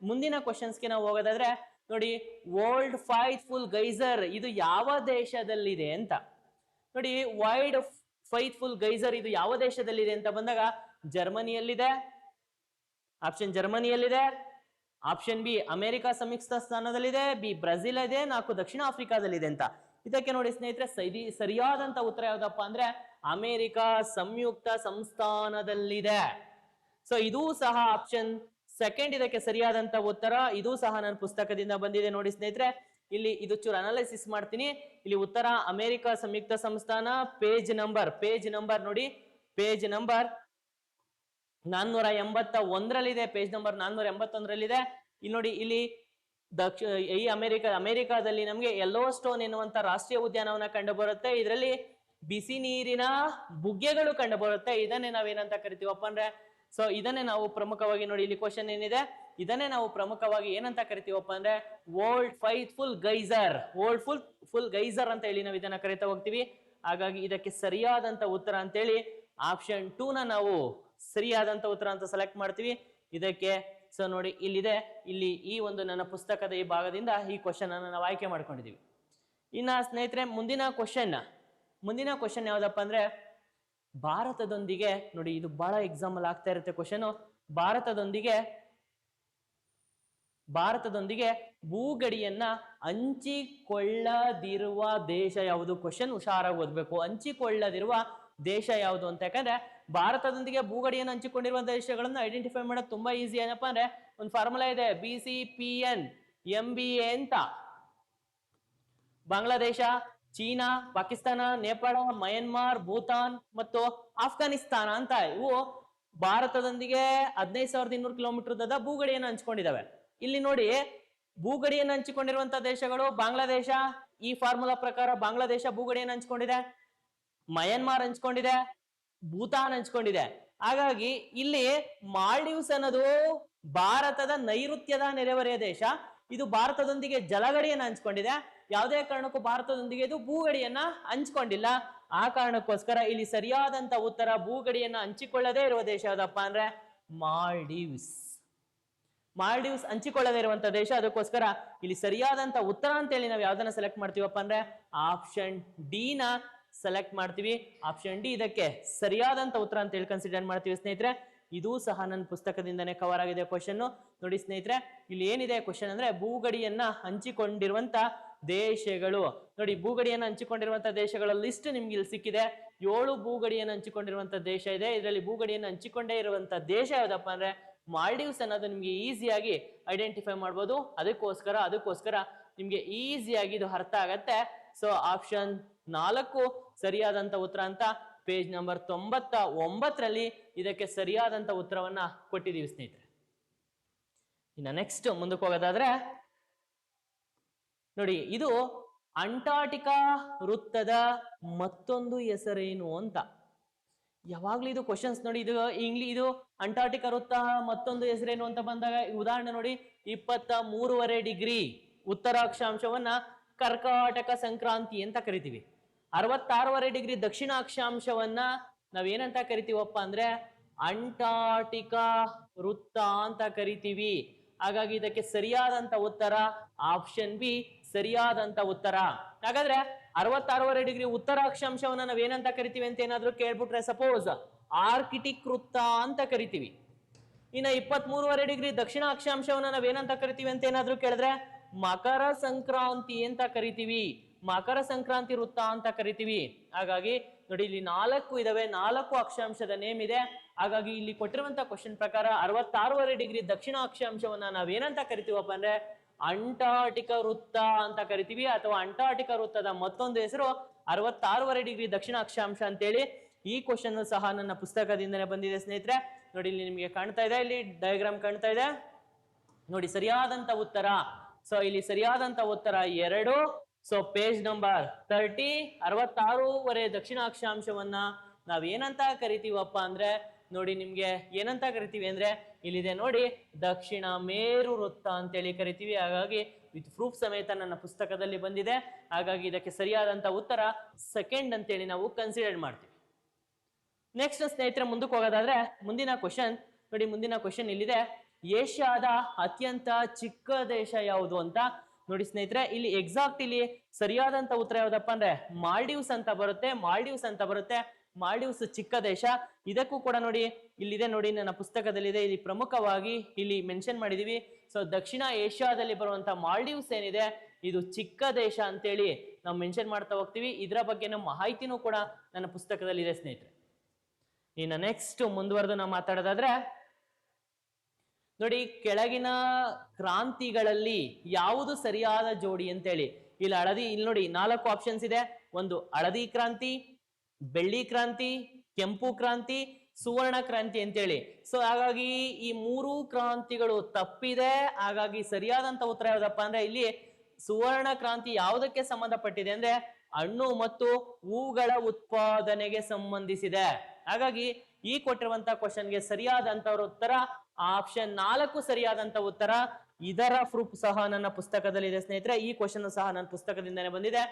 ಮುಂದಿನ ಕ್ವಶನ್ಸ್ಗೆ ನಾವು ಹೋಗೋದಾದ್ರೆ ನೋಡಿ, ವರ್ಲ್ಡ್ ಫೈತ್ಫುಲ್ ಗೈಸರ್ ಇದು ಯಾವ ದೇಶದಲ್ಲಿದೆ ಅಂತ ನೋಡಿ. ವರ್ಲ್ಡ್ ಫೈತ್ಫುಲ್ ಗೈಸರ್ ಇದು ಯಾವ ದೇಶದಲ್ಲಿದೆ ಅಂತ ಬಂದಾಗ ಜರ್ಮನಿಯಲ್ಲಿದೆ, ಆಪ್ಷನ್ ಜರ್ಮನಿಯಲ್ಲಿದೆ. ಆಪ್ಷನ್ ಬಿ ಅಮೆರಿಕ ಸಂಯುಕ್ತ ಸ್ಥಾನದಲ್ಲಿದೆ, ಬಿ ಬ್ರೆಜಿಲ್ ಇದೆ, 4 ದಕ್ಷಿಣ ಆಫ್ರಿಕಾದಲ್ಲಿದೆ ಅಂತ. ಇದಕ್ಕೆ ನೋಡಿ ಸ್ನೇಹಿತರೆ, ಸರಿಯಾದಂತ ಉತ್ತರ ಯಾವ್ದಪ್ಪ ಅಂದ್ರೆ ಅಮೆರಿಕ ಸಂಯುಕ್ತ ಸಂಸ್ಥಾನದಲ್ಲಿದೆ. ಸೊ ಇದೂ ಸಹ ಆಪ್ಷನ್ ಸೆಕೆಂಡ್ ಇದಕ್ಕೆ ಸರಿಯಾದಂತ ಉತ್ತರ. ಇದೂ ಸಹ ನನ್ನ ಪುಸ್ತಕದಿಂದ ಬಂದಿದೆ ನೋಡಿ ಸ್ನೇಹಿತರೆ. ಇಲ್ಲಿ ಇದು ಚೂರು ಅನಾಲಿಸಿಸ್ ಮಾಡ್ತೀನಿ. ಇಲ್ಲಿ ಉತ್ತರ ಅಮೆರಿಕ ಸಂಯುಕ್ತ ಸಂಸ್ಥಾನ. ಪೇಜ್ ನಂಬರ್ ನೋಡಿ, ಪೇಜ್ ನಂಬರ್ 481ರಲ್ಲಿದೆ, ಪೇಜ್ ನಂಬರ್ 481ರಲ್ಲಿದೆ. ಇಲ್ಲಿ ನೋಡಿ, ಇಲ್ಲಿ ಈ ಅಮೆರಿಕಾದಲ್ಲಿ ನಮಗೆ ಯೆಲ್ಲೋ ಸ್ಟೋನ್ ಎನ್ನುವಂತ ರಾಷ್ಟ್ರೀಯ ಉದ್ಯಾನವನ ಕಂಡು ಬರುತ್ತೆ. ಇದರಲ್ಲಿ ಬಿಸಿ ನೀರಿನ ಬುಗ್ಗೆಗಳು ಕಂಡು ಬರುತ್ತೆ. ಇದನ್ನೇ ನಾವೇನಂತ ಕರಿತೀವಪ್ಪ ಅಂದ್ರೆ, ಸೊ ಇದನ್ನೇ ನಾವು ಪ್ರಮುಖವಾಗಿ ನೋಡಿ, ಇಲ್ಲಿ ಕ್ವಶನ್ ಏನಿದೆ, ಇದನ್ನೇ ನಾವು ಪ್ರಮುಖವಾಗಿ ಏನಂತ ಕರಿತೀವಪ್ಪ ಅಂದ್ರೆ ವರ್ಲ್ಡ್ ಫೈತ್ಫುಲ್ ಗೈಸರ್ ಅಂತ ಹೇಳಿ ನಾವು ಇದನ್ನ ಕರಿತಾ ಹೋಗ್ತೀವಿ. ಹಾಗಾಗಿ ಇದಕ್ಕೆ ಸರಿಯಾದಂತ ಉತ್ತರ ಅಂತೇಳಿ ಆಪ್ಷನ್ 2ನ ನಾವು ಸರಿಯಾದಂತ ಉತ್ತರ ಅಂತ ಸೆಲೆಕ್ಟ್ ಮಾಡ್ತೀವಿ. ಇದಕ್ಕೆ ಸೊ ನೋಡಿ, ಇಲ್ಲಿದೆ, ಇಲ್ಲಿ ಈ ಒಂದು ನನ್ನ ಪುಸ್ತಕದ ಈ ಭಾಗದಿಂದ ಈ ಕ್ವಶನ್ ಅನ್ನು ನಾವು ಆಯ್ಕೆ ಮಾಡ್ಕೊಂಡಿದೀವಿ. ಇನ್ನ ಸ್ನೇಹಿತರೆ, ಮುಂದಿನ ಕ್ವಶನ್ ಯಾವ್ದಪ್ಪ ಅಂದ್ರೆ, ಭಾರತದೊಂದಿಗೆ ನೋಡಿ, ಇದು ಬಹಳ ಎಕ್ಸಾಮ್ ಅಲ್ಲಿ ಆಗ್ತಾ ಇರುತ್ತೆ ಕ್ವಶನ್. ಭಾರತದೊಂದಿಗೆ ಭೂಗಡಿಯನ್ನ ಹಂಚಿಕೊಳ್ಳದಿರುವ ದೇಶ ಯಾವುದು? ಕ್ವಶನ್ ಹುಷಾರಾಗಿ ಓದ್ಬೇಕು. ಹಂಚಿಕೊಳ್ಳದಿರುವ ದೇಶ ಯಾವುದು ಅಂತ. ಯಾಕಂದ್ರೆ ಭಾರತದೊಂದಿಗೆ ಭೂಗಡಿಯನ್ನು ಹಂಚಿಕೊಂಡಿರುವ ದೇಶಗಳನ್ನು ಐಡೆಂಟಿಫೈ ಮಾಡೋದು ತುಂಬಾ ಈಸಿ. ಏನಪ್ಪಾ ಅಂದ್ರೆ, ಒಂದು ಫಾರ್ಮುಲಾ ಇದೆ, BCPN MBA ಅಂತ. ಬಾಂಗ್ಲಾದೇಶ, ಚೀನಾ, ಪಾಕಿಸ್ತಾನ, ನೇಪಾಳ, ಮಯನ್ಮಾರ್, ಭೂತಾನ್ ಮತ್ತು ಆಫ್ಘಾನಿಸ್ತಾನ ಅಂತ ಇವು ಭಾರತದೊಂದಿಗೆ 15,200 ಕಿಲೋಮೀಟರ್ ಉದ್ದದ ಭೂಗಡಿಯನ್ನು ಹಂಚಿಕೊಂಡಿದ್ದಾವೆ. ಇಲ್ಲಿ ನೋಡಿ, ಭೂಗಡಿಯನ್ನು ಹಂಚಿಕೊಂಡಿರುವಂತಹ ದೇಶಗಳು ಬಾಂಗ್ಲಾದೇಶ. ಈ ಫಾರ್ಮುಲಾ ಪ್ರಕಾರ ಬಾಂಗ್ಲಾದೇಶ ಭೂಗಡಿಯನ್ನು ಹಂಚಿಕೊಂಡಿದೆ, ಮಯನ್ಮಾರ್ ಹಂಚ್ಕೊಂಡಿದೆ, ಭೂತಾನ್ ಹಂಚ್ಕೊಂಡಿದೆ. ಹಾಗಾಗಿ ಇಲ್ಲಿ ಮಾಲ್ಡೀವ್ಸ್ ಅನ್ನೋದು ಭಾರತದ ನೈಋತ್ಯದ ನೆರೆಹೊರೆಯ ದೇಶ. ಇದು ಭಾರತದೊಂದಿಗೆ ಜಲಗಡಿಯನ್ನು ಹಂಚ್ಕೊಂಡಿದೆ. ಯಾವುದೇ ಕಾರಣಕ್ಕೂ ಭಾರತದೊಂದಿಗೆ ಇದು ಭೂಗಡಿಯನ್ನ ಹಂಚ್ಕೊಂಡಿಲ್ಲ. ಆ ಕಾರಣಕ್ಕೋಸ್ಕರ ಇಲ್ಲಿ ಸರಿಯಾದಂತ ಉತ್ತರ ಭೂಗಡಿಯನ್ನ ಹಂಚಿಕೊಳ್ಳದೇ ಇರುವ ದೇಶ ಯಾವ್ದಪ್ಪ ಅಂದ್ರೆ ಮಾಲ್ಡೀವ್ಸ್. ಮಾಲ್ಡೀವ್ಸ್ ಹಂಚಿಕೊಳ್ಳದೇ ಇರುವಂತ ದೇಶ. ಅದಕ್ಕೋಸ್ಕರ ಇಲ್ಲಿ ಸರಿಯಾದಂತ ಉತ್ತರ ಅಂತ ಹೇಳಿ ನಾವು ಯಾವ್ದನ್ನ ಸೆಲೆಕ್ಟ್ ಮಾಡ್ತೀವಪ್ಪ ಅಂದ್ರೆ ಆಪ್ಷನ್ ಡಿ ನ ಸೆಲೆಕ್ಟ್ ಮಾಡ್ತೀವಿ. ಆಪ್ಷನ್ ಡಿ ಇದಕ್ಕೆ ಸರಿಯಾದಂತ ಉತ್ತರ ಅಂತ ಹೇಳಿ ಕನ್ಸಿಡರ್ ಮಾಡ್ತೀವಿ ಸ್ನೇಹಿತರೆ. ಇದು ಸಹ ನನ್ನ ಪುಸ್ತಕದಿಂದನೇ ಕವರ್ ಆಗಿದೆ ಕ್ವಶನ್. ನೋಡಿ ಸ್ನೇಹಿತರೆ, ಇಲ್ಲಿ ಏನಿದೆ ಕ್ವಶನ್ ಅಂದ್ರೆ ಭೂಗಡಿಯನ್ನ ಹಂಚಿಕೊಂಡಿರುವಂತ ದೇಶಗಳು. ನೋಡಿ, ಭೂಗಡಿಯನ್ನು ಹಂಚಿಕೊಂಡಿರುವಂತಹ ದೇಶಗಳ ಲಿಸ್ಟ್ ನಿಮ್ಗೆ ಇಲ್ಲಿ ಸಿಕ್ಕಿದೆ. 7 ಭೂಗಡಿಯನ್ನು ಹಂಚಿಕೊಂಡಿರುವಂತ ದೇಶ ಇದೆ. ಇದರಲ್ಲಿ ಭೂಗಡಿಯನ್ನು ಹಂಚಿಕೊಂಡೇ ಇರುವಂತ ದೇಶ ಯಾವ್ದಪ್ಪ ಅಂದ್ರೆ ಮಾಲ್ಡೀವ್ಸ್ ಅನ್ನೋದು ನಿಮ್ಗೆ ಈಸಿಯಾಗಿ ಐಡೆಂಟಿಫೈ ಮಾಡ್ಬೋದು. ಅದಕ್ಕೋಸ್ಕರ ನಿಮ್ಗೆ ಈಸಿಯಾಗಿ ಇದು ಅರ್ಥ ಆಗತ್ತೆ. ಸೊ ಆಪ್ಷನ್ 4 ಸರಿಯಾದಂತ ಉತ್ತರ ಅಂತ ಪೇಜ್ ನಂಬರ್ 99ರಲ್ಲಿ ಇದಕ್ಕೆ ಸರಿಯಾದಂತ ಉತ್ತರವನ್ನ ಕೊಟ್ಟಿದ್ದೀವಿ ಸ್ನೇಹಿತರೆ. ಇನ್ನು ನೆಕ್ಸ್ಟ್ ಮುಂದಕ್ಕೆ ಹೋಗೋದಾದ್ರೆ ನೋಡಿ, ಇದು ಅಂಟಾರ್ಟಿಕಾ ವೃತ್ತದ ಮತ್ತೊಂದು ಹೆಸರೇನು ಅಂತ. ಯಾವಾಗ್ಲೂ ಇದು ಕ್ವಶನ್ಸ್ ನೋಡಿ, ಇದು ಅಂಟಾರ್ಟಿಕಾ ವೃತ್ತ ಮತ್ತೊಂದು ಹೆಸರೇನು ಅಂತ ಬಂದಾಗ ಉದಾಹರಣೆ ನೋಡಿ, 23.5 ಡಿಗ್ರಿ ಉತ್ತರ ಅಕ್ಷಾಂಶವನ್ನ ಕರ್ಕಾಟಕ ಸಂಕ್ರಾಂತಿ ಅಂತ ಕರಿತೀವಿ. 66.5 ಡಿಗ್ರಿ ದಕ್ಷಿಣ ಅಕ್ಷಾಂಶವನ್ನ ನಾವೇನಂತ ಕರಿತೀವಪ್ಪ ಅಂದ್ರೆ ಅಂಟಾರ್ಟಿಕಾ ವೃತ್ತ ಅಂತ ಕರಿತೀವಿ. ಹಾಗಾಗಿ ಇದಕ್ಕೆ ಸರಿಯಾದಂತ ಉತ್ತರ ಆಪ್ಷನ್ ಬಿ ಸರಿಯಾದಂತ ಉತ್ತರ. ಹಾಗಾದ್ರೆ 66.5 ಡಿಗ್ರಿ ಉತ್ತರ ಅಕ್ಷಾಂಶವನ್ನ ನಾವೇನಂತ ಕರಿತೀವಿ ಅಂತ ಏನಾದ್ರು ಕೇಳ್ಬಿಟ್ರೆ, ಸಪೋಸ್ ಆರ್ಕಿಟಿಕ್ ವೃತ್ತ ಅಂತ ಕರಿತೀವಿ. ಇನ್ನ 23.5 ಡಿಗ್ರಿ ದಕ್ಷಿಣ ಅಕ್ಷಾಂಶವನ್ನ ನಾವೇನಂತ ಕರಿತೀವಿ ಅಂತ ಏನಾದ್ರು ಕೇಳಿದ್ರೆ ಮಕರ ಸಂಕ್ರಾಂತಿ ಅಂತ ಕರಿತೀವಿ. ಮಕರ ಸಂಕ್ರಾಂತಿ ವೃತ್ತ ಅಂತ ಕರಿತೀವಿ. ಹಾಗಾಗಿ ನೋಡಿ, ಇಲ್ಲಿ 4 ಇದಾವೆ, 4 ಅಕ್ಷಾಂಶದ ನೇಮ್ ಇದೆ. ಹಾಗಾಗಿ ಇಲ್ಲಿ ಕೊಟ್ಟಿರುವಂತ ಕ್ವಶನ್ ಪ್ರಕಾರ 66.5 ಡಿಗ್ರಿ ದಕ್ಷಿಣ ಅಕ್ಷಾಂಶವನ್ನ ನಾವೇನಂತ ಕರಿತೀವಪ್ಪ ಅಂದ್ರೆ ಅಂಟಾರ್ಟಿಕಾ ವೃತ್ತ ಅಂತ ಕರಿತೀವಿ. ಅಥವಾ ಅಂಟಾರ್ಟಿಕಾ ವೃತ್ತದ ಮತ್ತೊಂದು ಹೆಸರು 66.5 ಡಿಗ್ರಿ ದಕ್ಷಿಣ ಅಕ್ಷಾಂಶ ಅಂತೇಳಿ. ಈ ಕ್ವಶನ್ ಸಹ ನನ್ನ ಪುಸ್ತಕದಿಂದನೇ ಬಂದಿದೆ ಸ್ನೇಹಿತರೆ. ನೋಡಿ, ಇಲ್ಲಿ ನಿಮಗೆ ಕಾಣ್ತಾ ಇದೆ, ಇಲ್ಲಿ ಡಯಾಗ್ರಾಮ್ ಕಾಣ್ತಾ ಇದೆ ನೋಡಿ, ಸರಿಯಾದಂತ ಉತ್ತರ. ಸೊ ಇಲ್ಲಿ ಸರಿಯಾದಂತ ಉತ್ತರ 2. ಸೊ ಪೇಜ್ ನಂಬರ್ 30, 66.5 ದಕ್ಷಿಣ ಅಕ್ಷಾಂಶವನ್ನ ನಾವೇನಂತ ಕರಿತೀವಪ್ಪ ಅಂದ್ರೆ ನೋಡಿ, ನಿಮ್ಗೆ ಏನಂತ ಕರಿತೀವಿ ಅಂದ್ರೆ ಇಲ್ಲಿದೆ ನೋಡಿ, ದಕ್ಷಿಣ ಮೇರು ವೃತ್ತ ಅಂತೇಳಿ ಕರಿತೀವಿ. ಹಾಗಾಗಿ ವಿತ್ ಪ್ರೂಫ್ ಸಮೇತ ನನ್ನ ಪುಸ್ತಕದಲ್ಲಿ ಬಂದಿದೆ. ಹಾಗಾಗಿ ಇದಕ್ಕೆ ಸರಿಯಾದಂತ ಉತ್ತರ ಸೆಕೆಂಡ್ ಅಂತೇಳಿ ನಾವು ಕನ್ಸಿಡರ್ ಮಾಡ್ತೀವಿ. ನೆಕ್ಸ್ಟ್ ಸ್ನೇಹಿತರೆ, ಮುಂದಕ್ಕೆ ಹೋಗೋದಾದ್ರೆ ಮುಂದಿನ ಕ್ವಶನ್ ನೋಡಿ, ಮುಂದಿನ ಕ್ವಶನ್ ಇಲ್ಲಿದೆ, ಏಷ್ಯಾದ ಅತ್ಯಂತ ಚಿಕ್ಕ ದೇಶ ಯಾವುದು ಅಂತ. ನೋಡಿ ಸ್ನೇಹಿತರೆ, ಇಲ್ಲಿ ಎಕ್ಸಾಕ್ಟ್ ಇಲ್ಲಿ ಸರಿಯಾದಂತ ಉತ್ತರ ಯಾವ್ದಪ್ಪ ಅಂದ್ರೆ ಮಾಲ್ಡೀವ್ಸ್ ಅಂತ ಬರುತ್ತೆ. ಮಾಲ್ಡೀವ್ಸ್ ಚಿಕ್ಕ ದೇಶ. ಇದಕ್ಕೂ ಕೂಡ ನೋಡಿ, ಇಲ್ಲಿದೆ ನೋಡಿ, ನನ್ನ ಪುಸ್ತಕದಲ್ಲಿದೆ. ಇಲ್ಲಿ ಪ್ರಮುಖವಾಗಿ ಇಲ್ಲಿ ಮೆನ್ಷನ್ ಮಾಡಿದೀವಿ. ಸೊ ದಕ್ಷಿಣ ಏಷ್ಯಾದಲ್ಲಿ ಬರುವಂತ ಮಾಲ್ಡೀವ್ಸ್ ಏನಿದೆ, ಇದು ಚಿಕ್ಕ ದೇಶ ಅಂತೇಳಿ ನಾವು ಮೆನ್ಷನ್ ಮಾಡ್ತಾ ಹೋಗ್ತೀವಿ. ಇದರ ಬಗ್ಗೆ ನಮ್ಮ ಮಾಹಿತಿನೂ ಕೂಡ ನನ್ನ ಪುಸ್ತಕದಲ್ಲಿ ಇದೆ ಸ್ನೇಹಿತರೆ. ಇನ್ನು ನೆಕ್ಸ್ಟ್ ಮುಂದುವರೆದು ನಾವು ಮಾತಾಡೋದಾದ್ರೆ ನೋಡಿ, ಕೆಳಗಿನ ಕ್ರಾಂತಿಗಳಲ್ಲಿ ಯಾವುದು ಸರಿಯಾದ ಜೋಡಿ ಅಂತೇಳಿ. ಇಲ್ಲಿ ನೋಡಿ 4 ಆಪ್ಷನ್ಸ್ ಇದೆ. ಒಂದು ಹಳದಿ ಕ್ರಾಂತಿ, ಬೆಳ್ಳಿ ಕ್ರಾಂತಿ, ಕೆಂಪು ಕ್ರಾಂತಿ, ಸುವರ್ಣ ಕ್ರಾಂತಿ ಅಂತೇಳಿ. ಸೊ ಹಾಗಾಗಿ ಈ 3 ಕ್ರಾಂತಿಗಳು ತಪ್ಪಿದೆ. ಹಾಗಾಗಿ ಸರಿಯಾದಂತ ಉತ್ತರ ಯಾವ್ದಪ್ಪ ಅಂದ್ರೆ ಇಲ್ಲಿ ಸುವರ್ಣ ಕ್ರಾಂತಿ ಯಾವುದಕ್ಕೆ ಸಂಬಂಧಪಟ್ಟಿದೆ ಅಂದ್ರೆ ಹಣ್ಣು ಮತ್ತು ಹೂಗಳ ಉತ್ಪಾದನೆಗೆ ಸಂಬಂಧಿಸಿದೆ. ಹಾಗಾಗಿ ಈ ಕೊಟ್ಟಿರುವಂತ ಕ್ವಶನ್ಗೆ ಸರಿಯಾದಂತ ಉತ್ತರ ಆಪ್ಷನ್ 4 ಸರಿಯಾದಂತ ಉತ್ತರ. ಇದರ ಪ್ರೂಫ್ ಸಹ ನನ್ನ ಪುಸ್ತಕದಲ್ಲಿ ಇದೆ ಸ್ನೇಹಿತರೆ. ಈ ಕ್ವಶನ್ ಸಹ ನನ್ನ ಪುಸ್ತಕದಿಂದನೇ ಬಂದಿದೆ.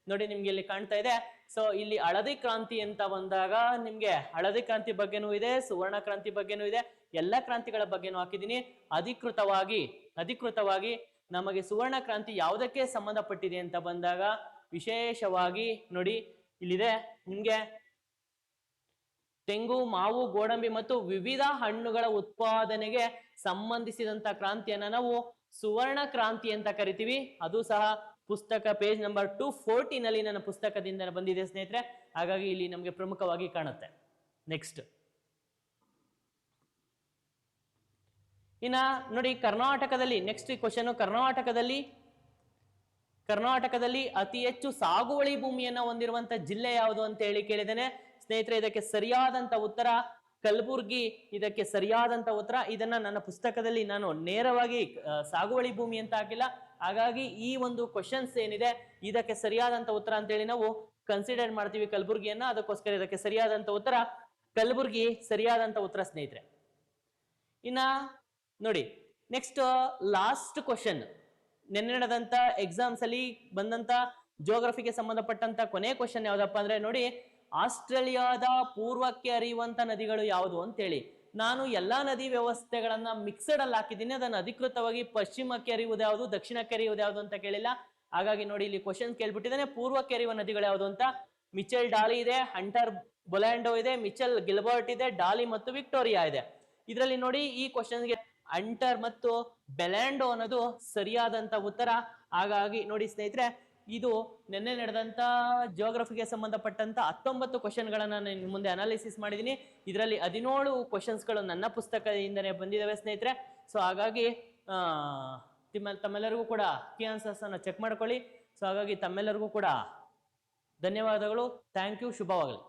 ನೋಡಿ, ನಿಮ್ಗೆ ಇಲ್ಲಿ ಕಾಣ್ತಾ ಇದೆ. ಸೊ ಇಲ್ಲಿ ಹಳದಿ ಕ್ರಾಂತಿ ಅಂತ ಬಂದಾಗ ನಿಮ್ಗೆ ಹಳದಿ ಕ್ರಾಂತಿ ಬಗ್ಗೆನೂ ಇದೆ, ಸುವರ್ಣ ಕ್ರಾಂತಿ ಬಗ್ಗೆನೂ ಇದೆ, ಎಲ್ಲ ಕ್ರಾಂತಿಗಳ ಬಗ್ಗೆನೂ ಹಾಕಿದ್ದೀನಿ. ಅಧಿಕೃತವಾಗಿ ನಮಗೆ ಸುವರ್ಣ ಕ್ರಾಂತಿ ಯಾವುದಕ್ಕೆ ಸಂಬಂಧಪಟ್ಟಿದೆ ಅಂತ ಬಂದಾಗ ವಿಶೇಷವಾಗಿ ನೋಡಿ, ಇಲ್ಲಿದೆ ನಿಮ್ಗೆ ತೆಂಗು, ಮಾವು, ಗೋಡಂಬಿ ಮತ್ತು ವಿವಿಧ ಹಣ್ಣುಗಳ ಉತ್ಪಾದನೆಗೆ ಸಂಬಂಧಿಸಿದಂತ ಕ್ರಾಂತಿಯನ್ನ ನಾವು ಸುವರ್ಣ ಕ್ರಾಂತಿ ಅಂತ ಕರಿತೀವಿ. ಅದು ಸಹ ಪುಸ್ತಕ ಪೇಜ್ ನಂಬರ್ 240 ನಲ್ಲಿ ನನ್ನ ಪುಸ್ತಕದಿಂದ ಬಂದಿದೆ ಸ್ನೇಹಿತರೆ. ಹಾಗಾಗಿ ಇಲ್ಲಿ ನಮಗೆ ಪ್ರಮುಖವಾಗಿ ಕಾಣುತ್ತೆ. ನೆಕ್ಸ್ಟ್ ಇನ್ನ ನೋಡಿ, ಕರ್ನಾಟಕದಲ್ಲಿ ನೆಕ್ಸ್ಟ್ ಕ್ವಶನ್, ಕರ್ನಾಟಕದಲ್ಲಿ ಅತಿ ಹೆಚ್ಚು ಸಾಗುವಳಿ ಭೂಮಿಯನ್ನ ಹೊಂದಿರುವಂತ ಜಿಲ್ಲೆ ಯಾವುದು ಅಂತ ಹೇಳಿ ಕೇಳಿದ್ದೇನೆ ಸ್ನೇಹಿತರೆ. ಇದಕ್ಕೆ ಸರಿಯಾದಂತ ಉತ್ತರ ಕಲಬುರ್ಗಿ. ಇದಕ್ಕೆ ಸರಿಯಾದಂತ ಉತ್ತರ. ಇದನ್ನ ನನ್ನ ಪುಸ್ತಕದಲ್ಲಿ ನಾನು ನೇರವಾಗಿ ಸಾಗುವಳಿ ಭೂಮಿ ಅಂತ ಹಾಕಿಲ್ಲ. ಹಾಗಾಗಿ ಈ ಒಂದು ಕ್ವಶನ್ಸ್ ಏನಿದೆ ಇದಕ್ಕೆ ಸರಿಯಾದಂತ ಉತ್ತರ ಅಂತೇಳಿ ನಾವು ಕನ್ಸಿಡರ್ ಮಾಡ್ತೀವಿ ಕಲಬುರ್ಗಿಯನ್ನ. ಅದಕ್ಕೋಸ್ಕರ ಇದಕ್ಕೆ ಸರಿಯಾದಂತ ಉತ್ತರ ಕಲಬುರ್ಗಿ ಸರಿಯಾದಂತ ಉತ್ತರ ಸ್ನೇಹಿತರೆ. ಇನ್ನ ನೋಡಿ, ನೆಕ್ಸ್ಟ್ ಲಾಸ್ಟ್ ಕ್ವಶನ್, ನೆನ್ನೆ ನಡೆದಂತ ಎಕ್ಸಾಮ್ಸ್ ಅಲ್ಲಿ ಬಂದಂತ ಜಿಯೋಗ್ರಫಿಗೆ ಸಂಬಂಧಪಟ್ಟಂತ ಕೊನೆ ಕ್ವಶನ್ ಯಾವ್ದಪ್ಪ ಅಂದ್ರೆ ನೋಡಿ, ಆಸ್ಟ್ರೇಲಿಯಾದ ಪೂರ್ವಕ್ಕೆ ಹರಿಯುವಂತ ನದಿಗಳು ಯಾವುದು ಅಂತೇಳಿ. ನಾನು ಎಲ್ಲಾ ನದಿ ವ್ಯವಸ್ಥೆಗಳನ್ನ ಮಿಕ್ಸಡ್ ಅಲ್ಲಿ ಹಾಕಿದ್ದೀನಿ, ಅದನ್ನು ಅಧಿಕೃತವಾಗಿ ಪಶ್ಚಿಮಕ್ಕೆ ಹರಿಯುವುದು ಯಾವುದು, ದಕ್ಷಿಣಕ್ಕೆ ಹರಿಯುವುದು ಯಾವುದು ಅಂತ ಕೇಳಿಲ್ಲ. ಹಾಗಾಗಿ ನೋಡಿ ಇಲ್ಲಿ ಕ್ವಶನ್ ಕೇಳ್ಬಿಟ್ಟಿದ್ದಾನೆ, ಪೂರ್ವಕ್ಕೆ ಹರಿಯುವ ನದಿಗಳು ಯಾವುದು ಅಂತ. ಮಿಚೆಲ್ ಡಾಲಿ ಇದೆ, ಹಂಟರ್ ಬೊಲ್ಯಾಂಡೋ ಇದೆ, ಮಿಚೆಲ್ ಗಿಲ್ಬರ್ಟ್ ಇದೆ, ಡಾಲಿ ಮತ್ತು ವಿಕ್ಟೋರಿಯಾ ಇದೆ. ಇದರಲ್ಲಿ ನೋಡಿ ಈ ಕ್ವಶನ್ಗೆ ಹಂಟರ್ ಮತ್ತು ಬೆಲ್ಯಾಂಡೋ ಅನ್ನೋದು ಸರಿಯಾದಂತ ಉತ್ತರ. ಹಾಗಾಗಿ ನೋಡಿ ಸ್ನೇಹಿತರೆ, ಇದು ನಿನ್ನೆ ನಡೆದಂತ ಜಿಯೋಗ್ರಫಿಗೆ ಸಂಬಂಧಪಟ್ಟಂತ 19 ಕ್ವಶನ್ಗಳನ್ನ ನಾನು ಮುಂದೆ ಅನಾಲಿಸಿಸ್ ಮಾಡಿದ್ದೀನಿ. ಇದರಲ್ಲಿ 17 ಕ್ವಶನ್ಸ್ಗಳು ನನ್ನ ಪುಸ್ತಕದಿಂದನೇ ಬಂದಿದ್ದಾವೆ ಸ್ನೇಹಿತರೆ. ಸೊ ಹಾಗಾಗಿ ತಮ್ಮೆಲ್ಲರಿಗೂ ಕೂಡ ಕೀ ಆನ್ಸರ್ಸ್ ಅನ್ನ ಚೆಕ್ ಮಾಡ್ಕೊಳ್ಳಿ. ಸೊ ಹಾಗಾಗಿ ತಮ್ಮೆಲ್ಲರಿಗೂ ಕೂಡ ಧನ್ಯವಾದಗಳು. Thank you. ಶುಭವಾಗಲಿ.